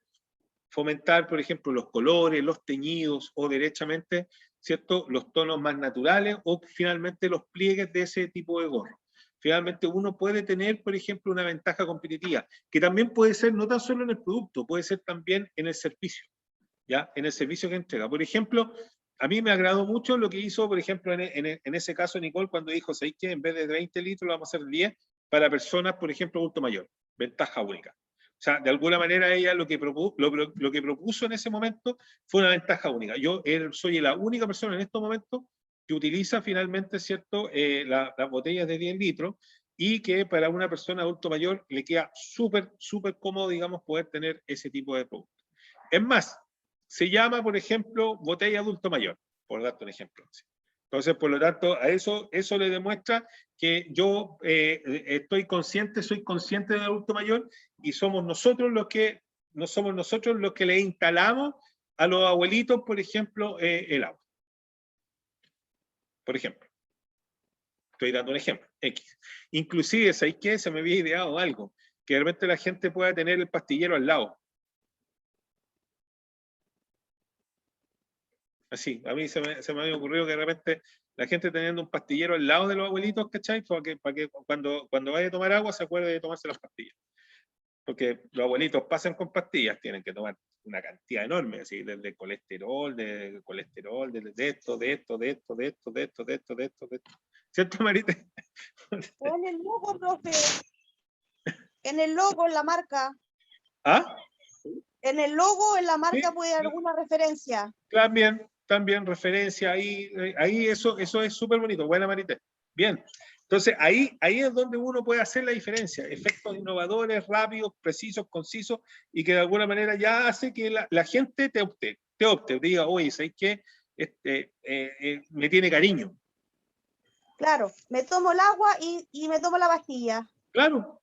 Fomentar, por ejemplo, los colores, los teñidos, o derechamente, ¿cierto?, los tonos más naturales, o finalmente los pliegues de ese tipo de gorro. Finalmente uno puede tener, por ejemplo, una ventaja competitiva, que también puede ser no tan solo en el producto, puede ser también en el servicio, ¿ya? En el servicio que entrega. Por ejemplo, a mí me agradó mucho lo que hizo, por ejemplo, en ese caso Nicole, cuando dijo, ¿sabéis qué? En vez de 20 litros, lo vamos a hacer 10 para personas, por ejemplo, adulto mayor. Ventaja única. O sea, de alguna manera ella lo que propuso en ese momento fue una ventaja única. Yo soy la única persona en estos momentos que utiliza finalmente, ¿cierto?, las botellas de 10 litros, y que para una persona adulto mayor le queda súper cómodo, digamos, poder tener ese tipo de producto. Es más, se llama, por ejemplo, botella adulto mayor, por darte un ejemplo. Entonces, por lo tanto, a eso le demuestra que yo soy consciente del adulto mayor, y somos nosotros los que le instalamos a los abuelitos, por ejemplo, el agua. Por ejemplo. Estoy dando un ejemplo, X. Inclusive, ¿sabéis qué? Se me había ideado algo, que de repente la gente pueda tener el pastillero al lado. Así, a mí se me había ocurrido que de repente la gente teniendo un pastillero al lado de los abuelitos, ¿cachai? Para que cuando vaya a tomar agua se acuerde de tomarse las pastillas. Porque los abuelitos pasan con pastillas, tienen que tomar una cantidad enorme, así, de colesterol, de esto. ¿Cierto, Marite? O en el logo, profe. En el logo, en la marca. ¿Ah? En el logo, en la marca, Sí, puede haber alguna referencia. También referencia, ahí eso es súper bonito. Buena, Marite. Bien. Entonces, ahí es donde uno puede hacer la diferencia. Efectos innovadores, rápidos, precisos, concisos, y que de alguna manera ya hace que la gente te opte, diga, oye, ¿sabes qué? Me tiene cariño. Claro, me tomo el agua y me tomo la pastilla. Claro.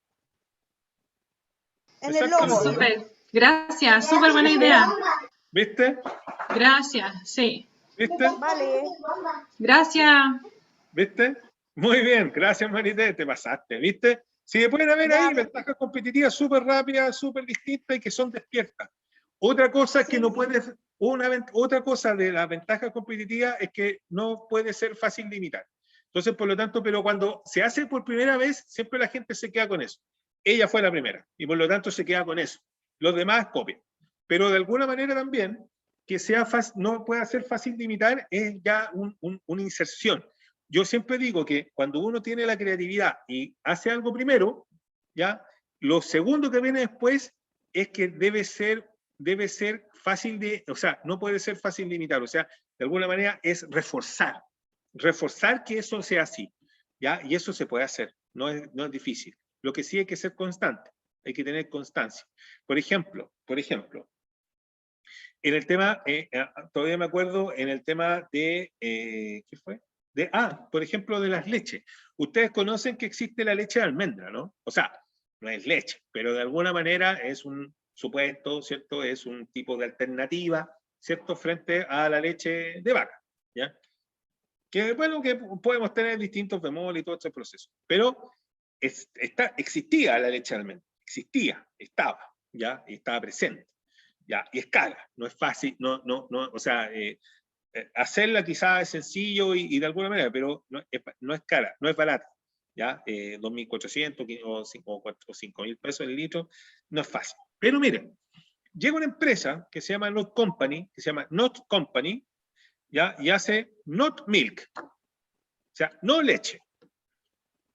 En el logo. Súper. Gracias, súper buena idea. ¿Viste? Gracias, sí. ¿Viste? Vale. Gracias. ¿Viste? Muy bien, gracias, Marité, te pasaste, ¿viste? Sí, pueden haber ahí ventajas competitivas súper rápidas, súper distintas y que son despiertas. Otra cosa es que no puedes, otra cosa de la ventaja competitiva es que no puede ser fácil de imitar. Entonces, por lo tanto, pero cuando se hace por primera vez, siempre la gente se queda con eso. Ella fue la primera y por lo tanto se queda con eso. Los demás copian. Pero de alguna manera también, que no pueda ser fácil de imitar es ya una inserción. Yo siempre digo que cuando uno tiene la creatividad y hace algo primero, ¿ya? Lo segundo que viene después es que debe ser fácil de, o sea, no puede ser fácil de imitar, o sea, de alguna manera es reforzar que eso sea así, ¿ya? Y eso se puede hacer, no es difícil. Lo que sí hay que ser constante, hay que tener constancia. Por ejemplo, en el tema, todavía me acuerdo, en el tema de, ¿qué fue? Por ejemplo, de las leches. Ustedes conocen que existe la leche de almendra, ¿no? O sea, no es leche, pero de alguna manera es un supuesto, ¿cierto? Es un tipo de alternativa, ¿cierto? Frente a la leche de vaca, ¿ya? Que, bueno, que podemos tener distintos bemoles y todo ese proceso. Pero existía la leche de almendra, estaba, ¿ya? Y estaba presente. Ya, y es cara, no es fácil, o sea, hacerla quizás es sencillo y de alguna manera, pero no es cara, no es barata, ya, 2.400 o 5.000 pesos el litro, no es fácil. Pero miren, llega una empresa que se llama Not Company, ya, y hace Not Milk, o sea, no leche.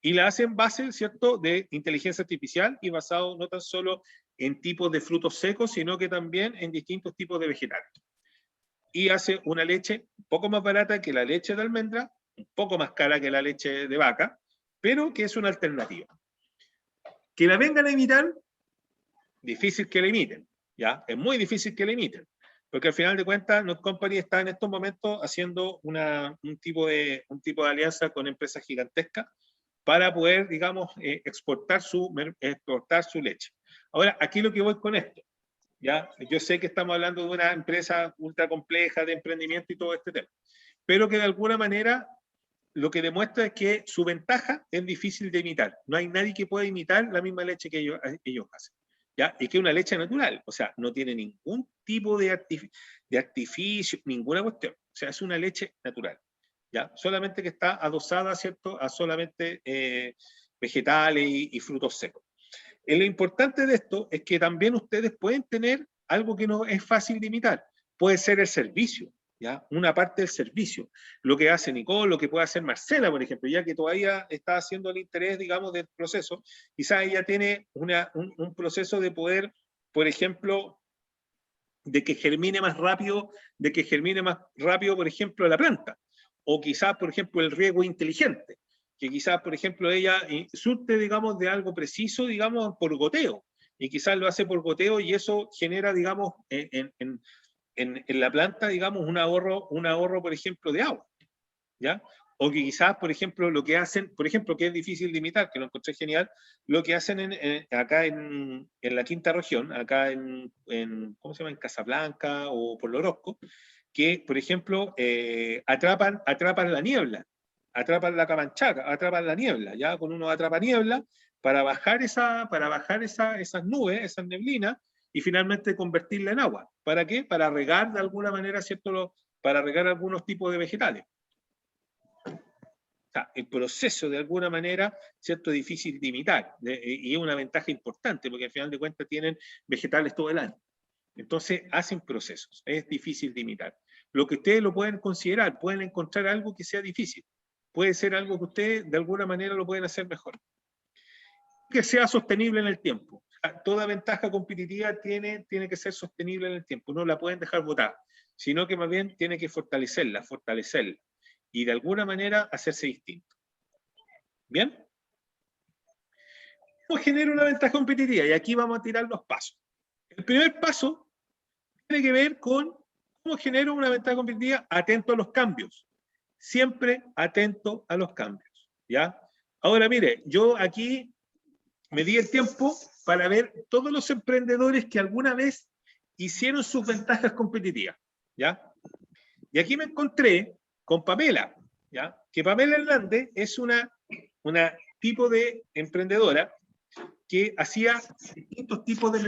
Y la hace en base, ¿cierto?, de inteligencia artificial y basado no tan solo en tipos de frutos secos, sino que también en distintos tipos de vegetales. Y hace una leche un poco más barata que la leche de almendra, un poco más cara que la leche de vaca, pero que es una alternativa. Que la vengan a imitar, difícil que la imiten, ¿ya? Es muy difícil que la imiten, porque al final de cuentas, Not Company está en estos momentos haciendo un tipo de alianza con empresas gigantescas para poder, digamos, exportar su leche. Ahora, aquí lo que voy con esto, ¿ya? Yo sé que estamos hablando de una empresa ultra compleja de emprendimiento y todo este tema, pero que de alguna manera lo que demuestra es que su ventaja es difícil de imitar. No hay nadie que pueda imitar la misma leche que ellos hacen, ¿ya? Y que es una leche natural, o sea, no tiene ningún tipo de artificio, ninguna cuestión. O sea, es una leche natural, ¿ya? Solamente que está adosada, ¿cierto?, a solamente vegetales y frutos secos. Lo importante de esto es que también ustedes pueden tener algo que no es fácil de imitar. Puede ser el servicio, ¿ya? Una parte del servicio. Lo que hace Nicole, lo que puede hacer Marcela, por ejemplo, ya que todavía está haciendo el interés, digamos, del proceso, quizás ella tiene un proceso de poder, por ejemplo, de que germine más rápido, por ejemplo, la planta. O quizás, por ejemplo, el riego inteligente, que quizás, por ejemplo, ella surte, digamos, de algo preciso, digamos, por goteo, y quizás lo hace por goteo y eso genera, digamos, en la planta, digamos, un ahorro, por ejemplo, de agua, ¿ya? O que quizás, por ejemplo, lo que hacen, por ejemplo, que es difícil de imitar, que lo encontré genial, lo que hacen acá en la quinta región, acá ¿cómo se llama?, en Casablanca o por Orozco, que, por ejemplo, atrapan la niebla, atrapan la camanchaca, atrapan la niebla, ya con uno atrapa niebla para bajar esas nubes, esas neblinas, y finalmente convertirla en agua. ¿Para qué? Para regar de alguna manera, ¿cierto?, para regar algunos tipos de vegetales. O sea, el proceso de alguna manera, ¿cierto?, es difícil de imitar, y es una ventaja importante, porque al final de cuentas tienen vegetales todo el año. Entonces, hacen procesos, es difícil de imitar. Lo que ustedes lo pueden considerar, pueden encontrar algo que sea difícil, puede ser algo que ustedes de alguna manera lo pueden hacer mejor. Que sea sostenible en el tiempo. Toda ventaja competitiva tiene que ser sostenible en el tiempo, no la pueden dejar botar, sino que más bien tiene que fortalecerla, y de alguna manera hacerse distinto. ¿Bien? ¿Cómo genera una ventaja competitiva? Y aquí vamos a tirar los pasos. El primer paso tiene que ver con cómo genero una ventaja competitiva atento a los cambios. Siempre atento a los cambios, ¿ya? Ahora, mire, yo aquí me di el tiempo para ver todos los emprendedores que alguna vez hicieron sus ventajas competitivas, ¿ya? Y aquí me encontré con Pamela, ¿ya? Que Pamela Hernández es una tipo de emprendedora que hacía distintos tipos de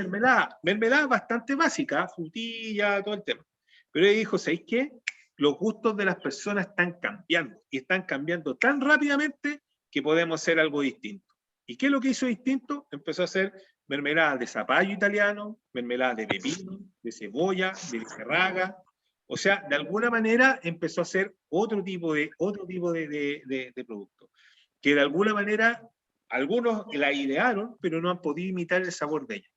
mermelada bastante básica, frutilla, todo el tema. Pero ella dijo, ¿sabéis qué? Los gustos de las personas están cambiando, y están cambiando tan rápidamente que podemos hacer algo distinto. ¿Y qué es lo que hizo distinto? Empezó a hacer mermelada de zapallo italiano, mermelada de pepino, de cebolla, de becerraga. O sea, de alguna manera empezó a hacer otro tipo de producto, que de alguna manera Algunos la idearon, pero no han podido imitar el sabor de ella.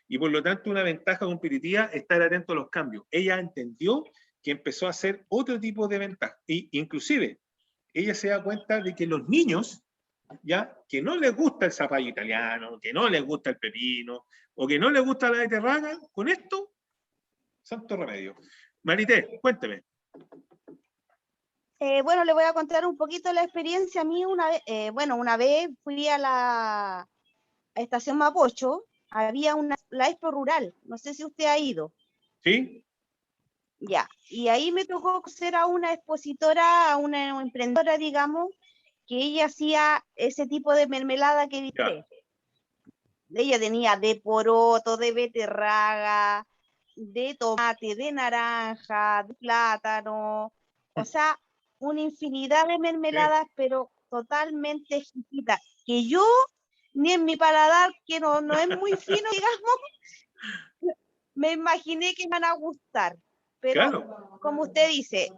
Y por lo tanto, una ventaja competitiva es estar atento a los cambios. Ella entendió que empezó a hacer otro tipo de ventaja. Y inclusive, ella se da cuenta de que los niños, ya, que no les gusta el zapallo italiano, que no les gusta el pepino, o que no les gusta la beterraga, con esto, santo remedio. Marité, cuénteme. Bueno, le voy a contar un poquito la experiencia. A mí una vez fui a la estación Mapocho, había la Expo Rural, no sé si usted ha ido. ¿Sí? Ya, y ahí me tocó conocer a una expositora, a una emprendedora, digamos, que ella hacía ese tipo de mermelada que dice. Ella tenía de poroto, de beterraga, de tomate, de naranja, de plátano, o sea, una infinidad de mermeladas, pero totalmente exquisitas, que yo, ni en mi paladar, que no es muy fino, digamos, me imaginé que iban a gustar. Pero, claro, como usted dice,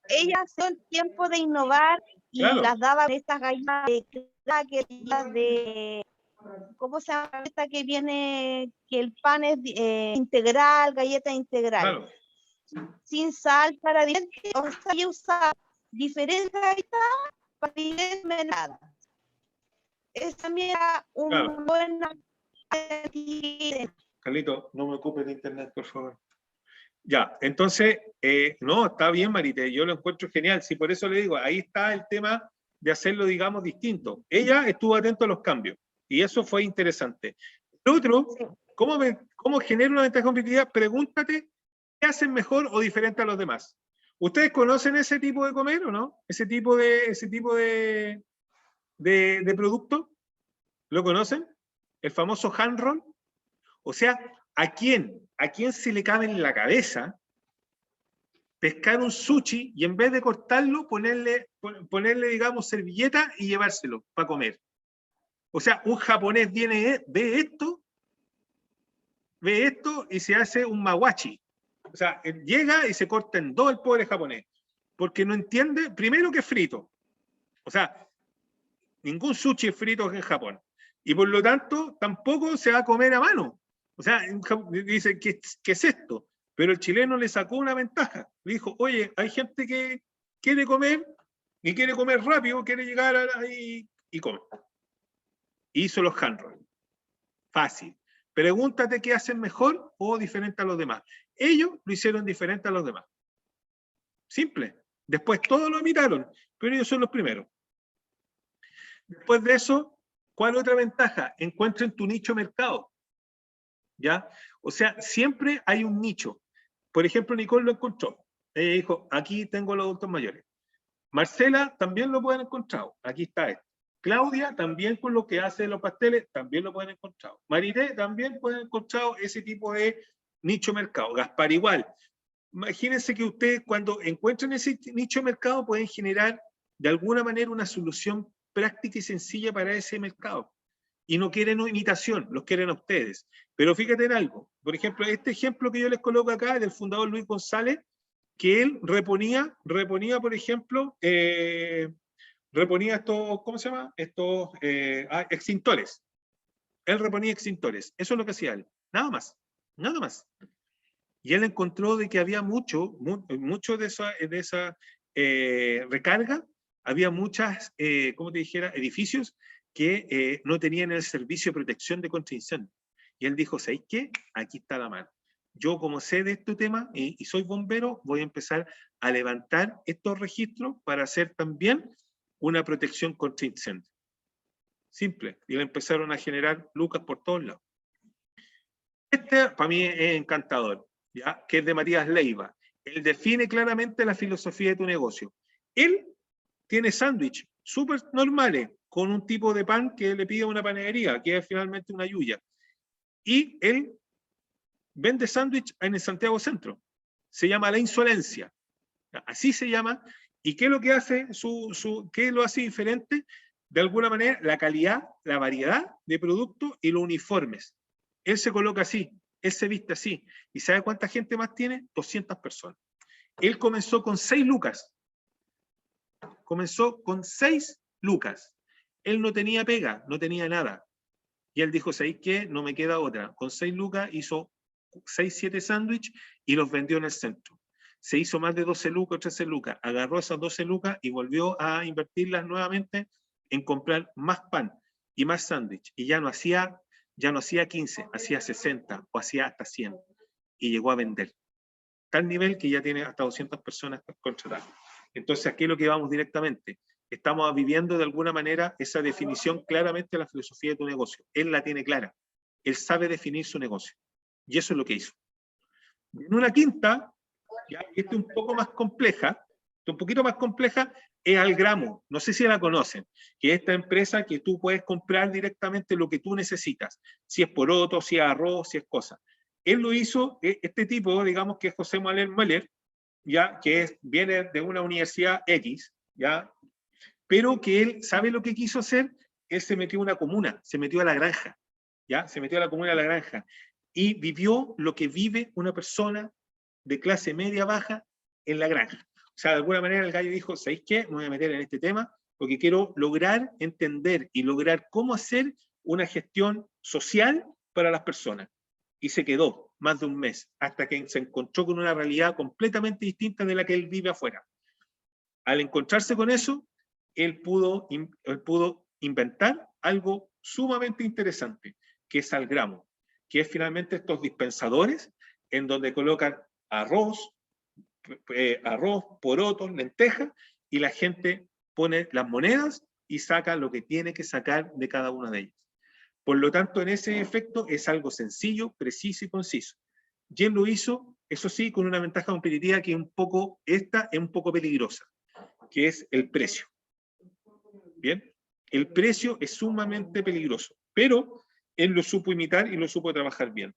ellas son tiempo de innovar y claro, las daban estas galletas de ¿cómo se llama esta que viene, que el pan es integral, galleta integral? claro. Sin sal, para diferentes, o sea, yo usaba diferentes galletas para diferentes mermeladas. Esa también era una Claro. buena... Carlito, no me ocupe de internet, por favor. Ya, entonces, no, está bien, Marité, yo lo encuentro genial. Sí, por eso le digo, ahí está el tema de hacerlo, digamos, distinto. Ella estuvo atenta a los cambios y eso fue interesante. Lo otro, ¿cómo genera una ventaja competitiva? Pregúntate, ¿qué hacen mejor o diferente a los demás? ¿Ustedes conocen ese tipo de comer o no? ¿Ese tipo de producto? ¿Lo conocen? El famoso hand roll. O sea, ¿a quién se le cabe en la cabeza pescar un sushi y en vez de cortarlo, ponerle, digamos, servilleta y llevárselo para comer? O sea, un japonés ve esto y se hace un mawachi. O sea, llega y se corta en dos el pobre japonés, porque no entiende, primero, que es frito. O sea, ningún sushi es frito en Japón. Y por lo tanto, tampoco se va a comer a mano. O sea, dice, ¿qué es esto? Pero el chileno le sacó una ventaja. Le dijo, oye, hay gente que quiere comer y quiere comer rápido, quiere llegar ahí y come. Hizo los hand rolls. Fácil. Pregúntate qué hacen mejor o diferente a los demás. Ellos lo hicieron diferente a los demás. Simple. Después todos lo imitaron, pero ellos son los primeros. Después de eso, ¿cuál otra ventaja? Encuentren tu nicho de mercado. ¿Ya? O sea, siempre hay un nicho. Por ejemplo, Nicole lo encontró. Ella dijo, aquí tengo los adultos mayores. Marcela también lo pueden encontrar. Aquí está esto. Claudia también, con lo que hace los pasteles, también lo pueden encontrar. Marité también pueden encontrar ese tipo de nicho de mercado. Gaspar igual. Imagínense que ustedes, cuando encuentren ese nicho de mercado, pueden generar de alguna manera una solución práctica y sencilla para ese mercado. Y no quieren imitación, los quieren a ustedes. Pero fíjate en algo. Por ejemplo, este ejemplo que yo les coloco acá es del fundador Luis González, que él reponía, por ejemplo, reponía estos, ¿cómo se llama? Estos extintores. Él reponía extintores. Eso es lo que hacía él. Nada más. Nada más. Y él encontró de que había mucho de esa recarga, había muchas, como te dijera, edificios que no tenían el servicio de protección de contra incendio. Y él dijo, ¿sabes qué? Aquí está la mano. Yo, como sé de este tema y soy bombero, voy a empezar a levantar estos registros para hacer también una protección contra incendio. Simple. Y le empezaron a generar lucas por todos lados. Este, para mí, es encantador, ¿ya? Que es de Matías Leiva. Él define claramente la filosofía de tu negocio. Él tiene sándwich súper normales, con un tipo de pan que le pide a una panadería, que es finalmente una yuya. Y él vende sándwich en el Santiago Centro. Se llama La Insolencia. Así se llama. ¿Y qué es lo que hace? ¿Qué lo hace diferente? De alguna manera, la calidad, la variedad de productos y los uniformes. Él se coloca así, él se viste así. ¿Y sabe cuánta gente más tiene? 200 personas. Él comenzó con 6 lucas. Comenzó con 6 lucas. Él no tenía pega, no tenía nada. Y él dijo, ¿sabéis qué? No me queda otra. Con 6 lucas hizo 6, 7 sándwiches y los vendió en el centro. Se hizo más de 12 lucas, 13 lucas. Agarró esas 12 lucas y volvió a invertirlas nuevamente en comprar más pan y más sándwich. Y ya no hacía 15, hacía 60 o hacía hasta 100. Y llegó a vender. Tal nivel que ya tiene hasta 200 personas contratadas. Entonces aquí es lo que vamos directamente. Estamos viviendo de alguna manera esa definición claramente de la filosofía de tu negocio. Él la tiene clara. Él sabe definir su negocio. Y eso es lo que hizo. En una quinta, ya, esta es un poco más compleja, un poquito más compleja, es Algramo. No sé si la conocen, que es esta empresa que tú puedes comprar directamente lo que tú necesitas. Si es poroto, si es arroz, si es cosa. Él lo hizo, este tipo, digamos que es José Manuel Müller, ya, que viene de una universidad X, ya, pero que él sabe lo que quiso hacer. Él se metió a una comuna, se metió a la granja, ya, se metió a la comuna de la granja, y vivió lo que vive una persona de clase media baja en la granja. O sea, de alguna manera el gallo dijo, ¿sabéis qué? Me voy a meter en este tema porque quiero lograr entender y lograr cómo hacer una gestión social para las personas. Y se quedó más de un mes, hasta que se encontró con una realidad completamente distinta de la que él vive afuera. Al encontrarse con eso, él pudo inventar algo sumamente interesante, que es Algramo, que es finalmente estos dispensadores en donde colocan arroz, porotos, lentejas, y la gente pone las monedas y saca lo que tiene que sacar de cada una de ellas. Por lo tanto, en ese efecto es algo sencillo, preciso y conciso. Y él lo hizo, eso sí, con una ventaja competitiva que esta es un poco peligrosa, que es el precio. Bien, el precio es sumamente peligroso, pero él lo supo imitar y lo supo trabajar bien.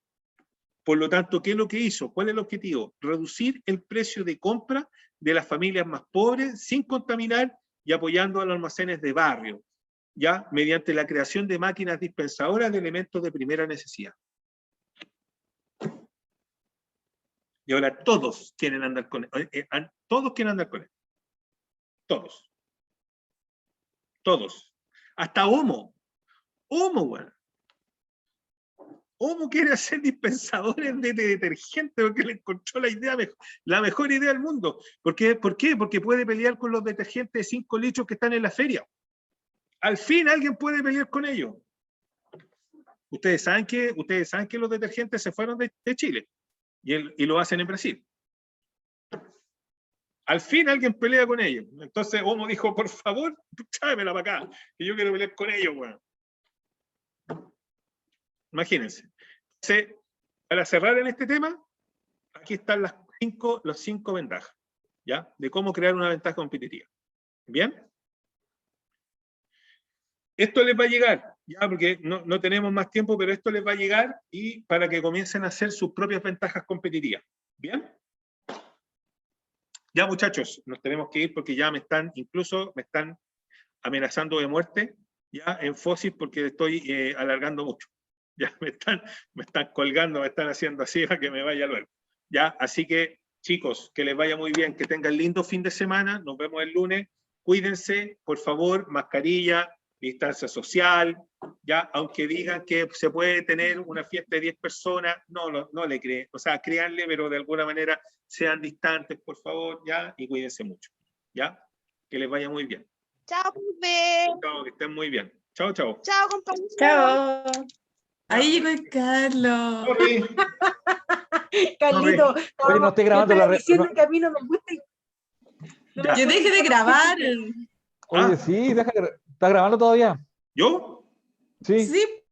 Por lo tanto, ¿qué es lo que hizo? ¿Cuál es el objetivo? Reducir el precio de compra de las familias más pobres sin contaminar y apoyando a los almacenes de barrio, ya mediante la creación de máquinas dispensadoras de elementos de primera necesidad. Y ahora todos quieren andar con él. Todos quieren andar con él. Todos. Todos. Hasta Homo. Homo, bueno. Homo quiere hacer dispensadores de detergente porque le encontró la mejor idea del mundo. ¿Por qué? Porque puede pelear con los detergentes de 5 litros que están en la feria. Al fin alguien puede pelear con ellos. Ustedes saben que los detergentes se fueron de Chile y lo hacen en Brasil. Al fin alguien pelea con ellos. Entonces Homo dijo, por favor, tráemela para acá, que yo quiero pelear con ellos, bueno. Imagínense. Entonces, para cerrar en este tema, aquí están las 5 ventajas, ¿ya? De cómo crear una ventaja competitiva. ¿Bien? Esto les va a llegar, ya, porque no tenemos más tiempo, pero esto les va a llegar y para que comiencen a hacer sus propias ventajas competitivas. ¿Bien? Ya, muchachos, nos tenemos que ir porque ya me están amenazando de muerte, ya, en Fosis, porque estoy alargando mucho. Ya me están colgando, me están haciendo así para que me vaya luego. Ya, así que, chicos, que les vaya muy bien, que tengan lindo fin de semana, nos vemos el lunes, cuídense, por favor, mascarilla, distancia social, ya, aunque digan que se puede tener una fiesta de 10 personas, no le creen, o sea, créanle, pero de alguna manera sean distantes, por favor, ya, y cuídense mucho, ya, que les vaya muy bien. Chao, profe. Chao, que estén muy bien. Chao, chao. Chao, compañeros. Chao. Ahí llegó el Carlos. Sorry. Carlito, Oye, no estoy grabando la red. diciendo que a mí no me gusta. Ya. Que deje de grabar. Oye, sí, está grabando todavía. ¿Yo? Sí. Sí,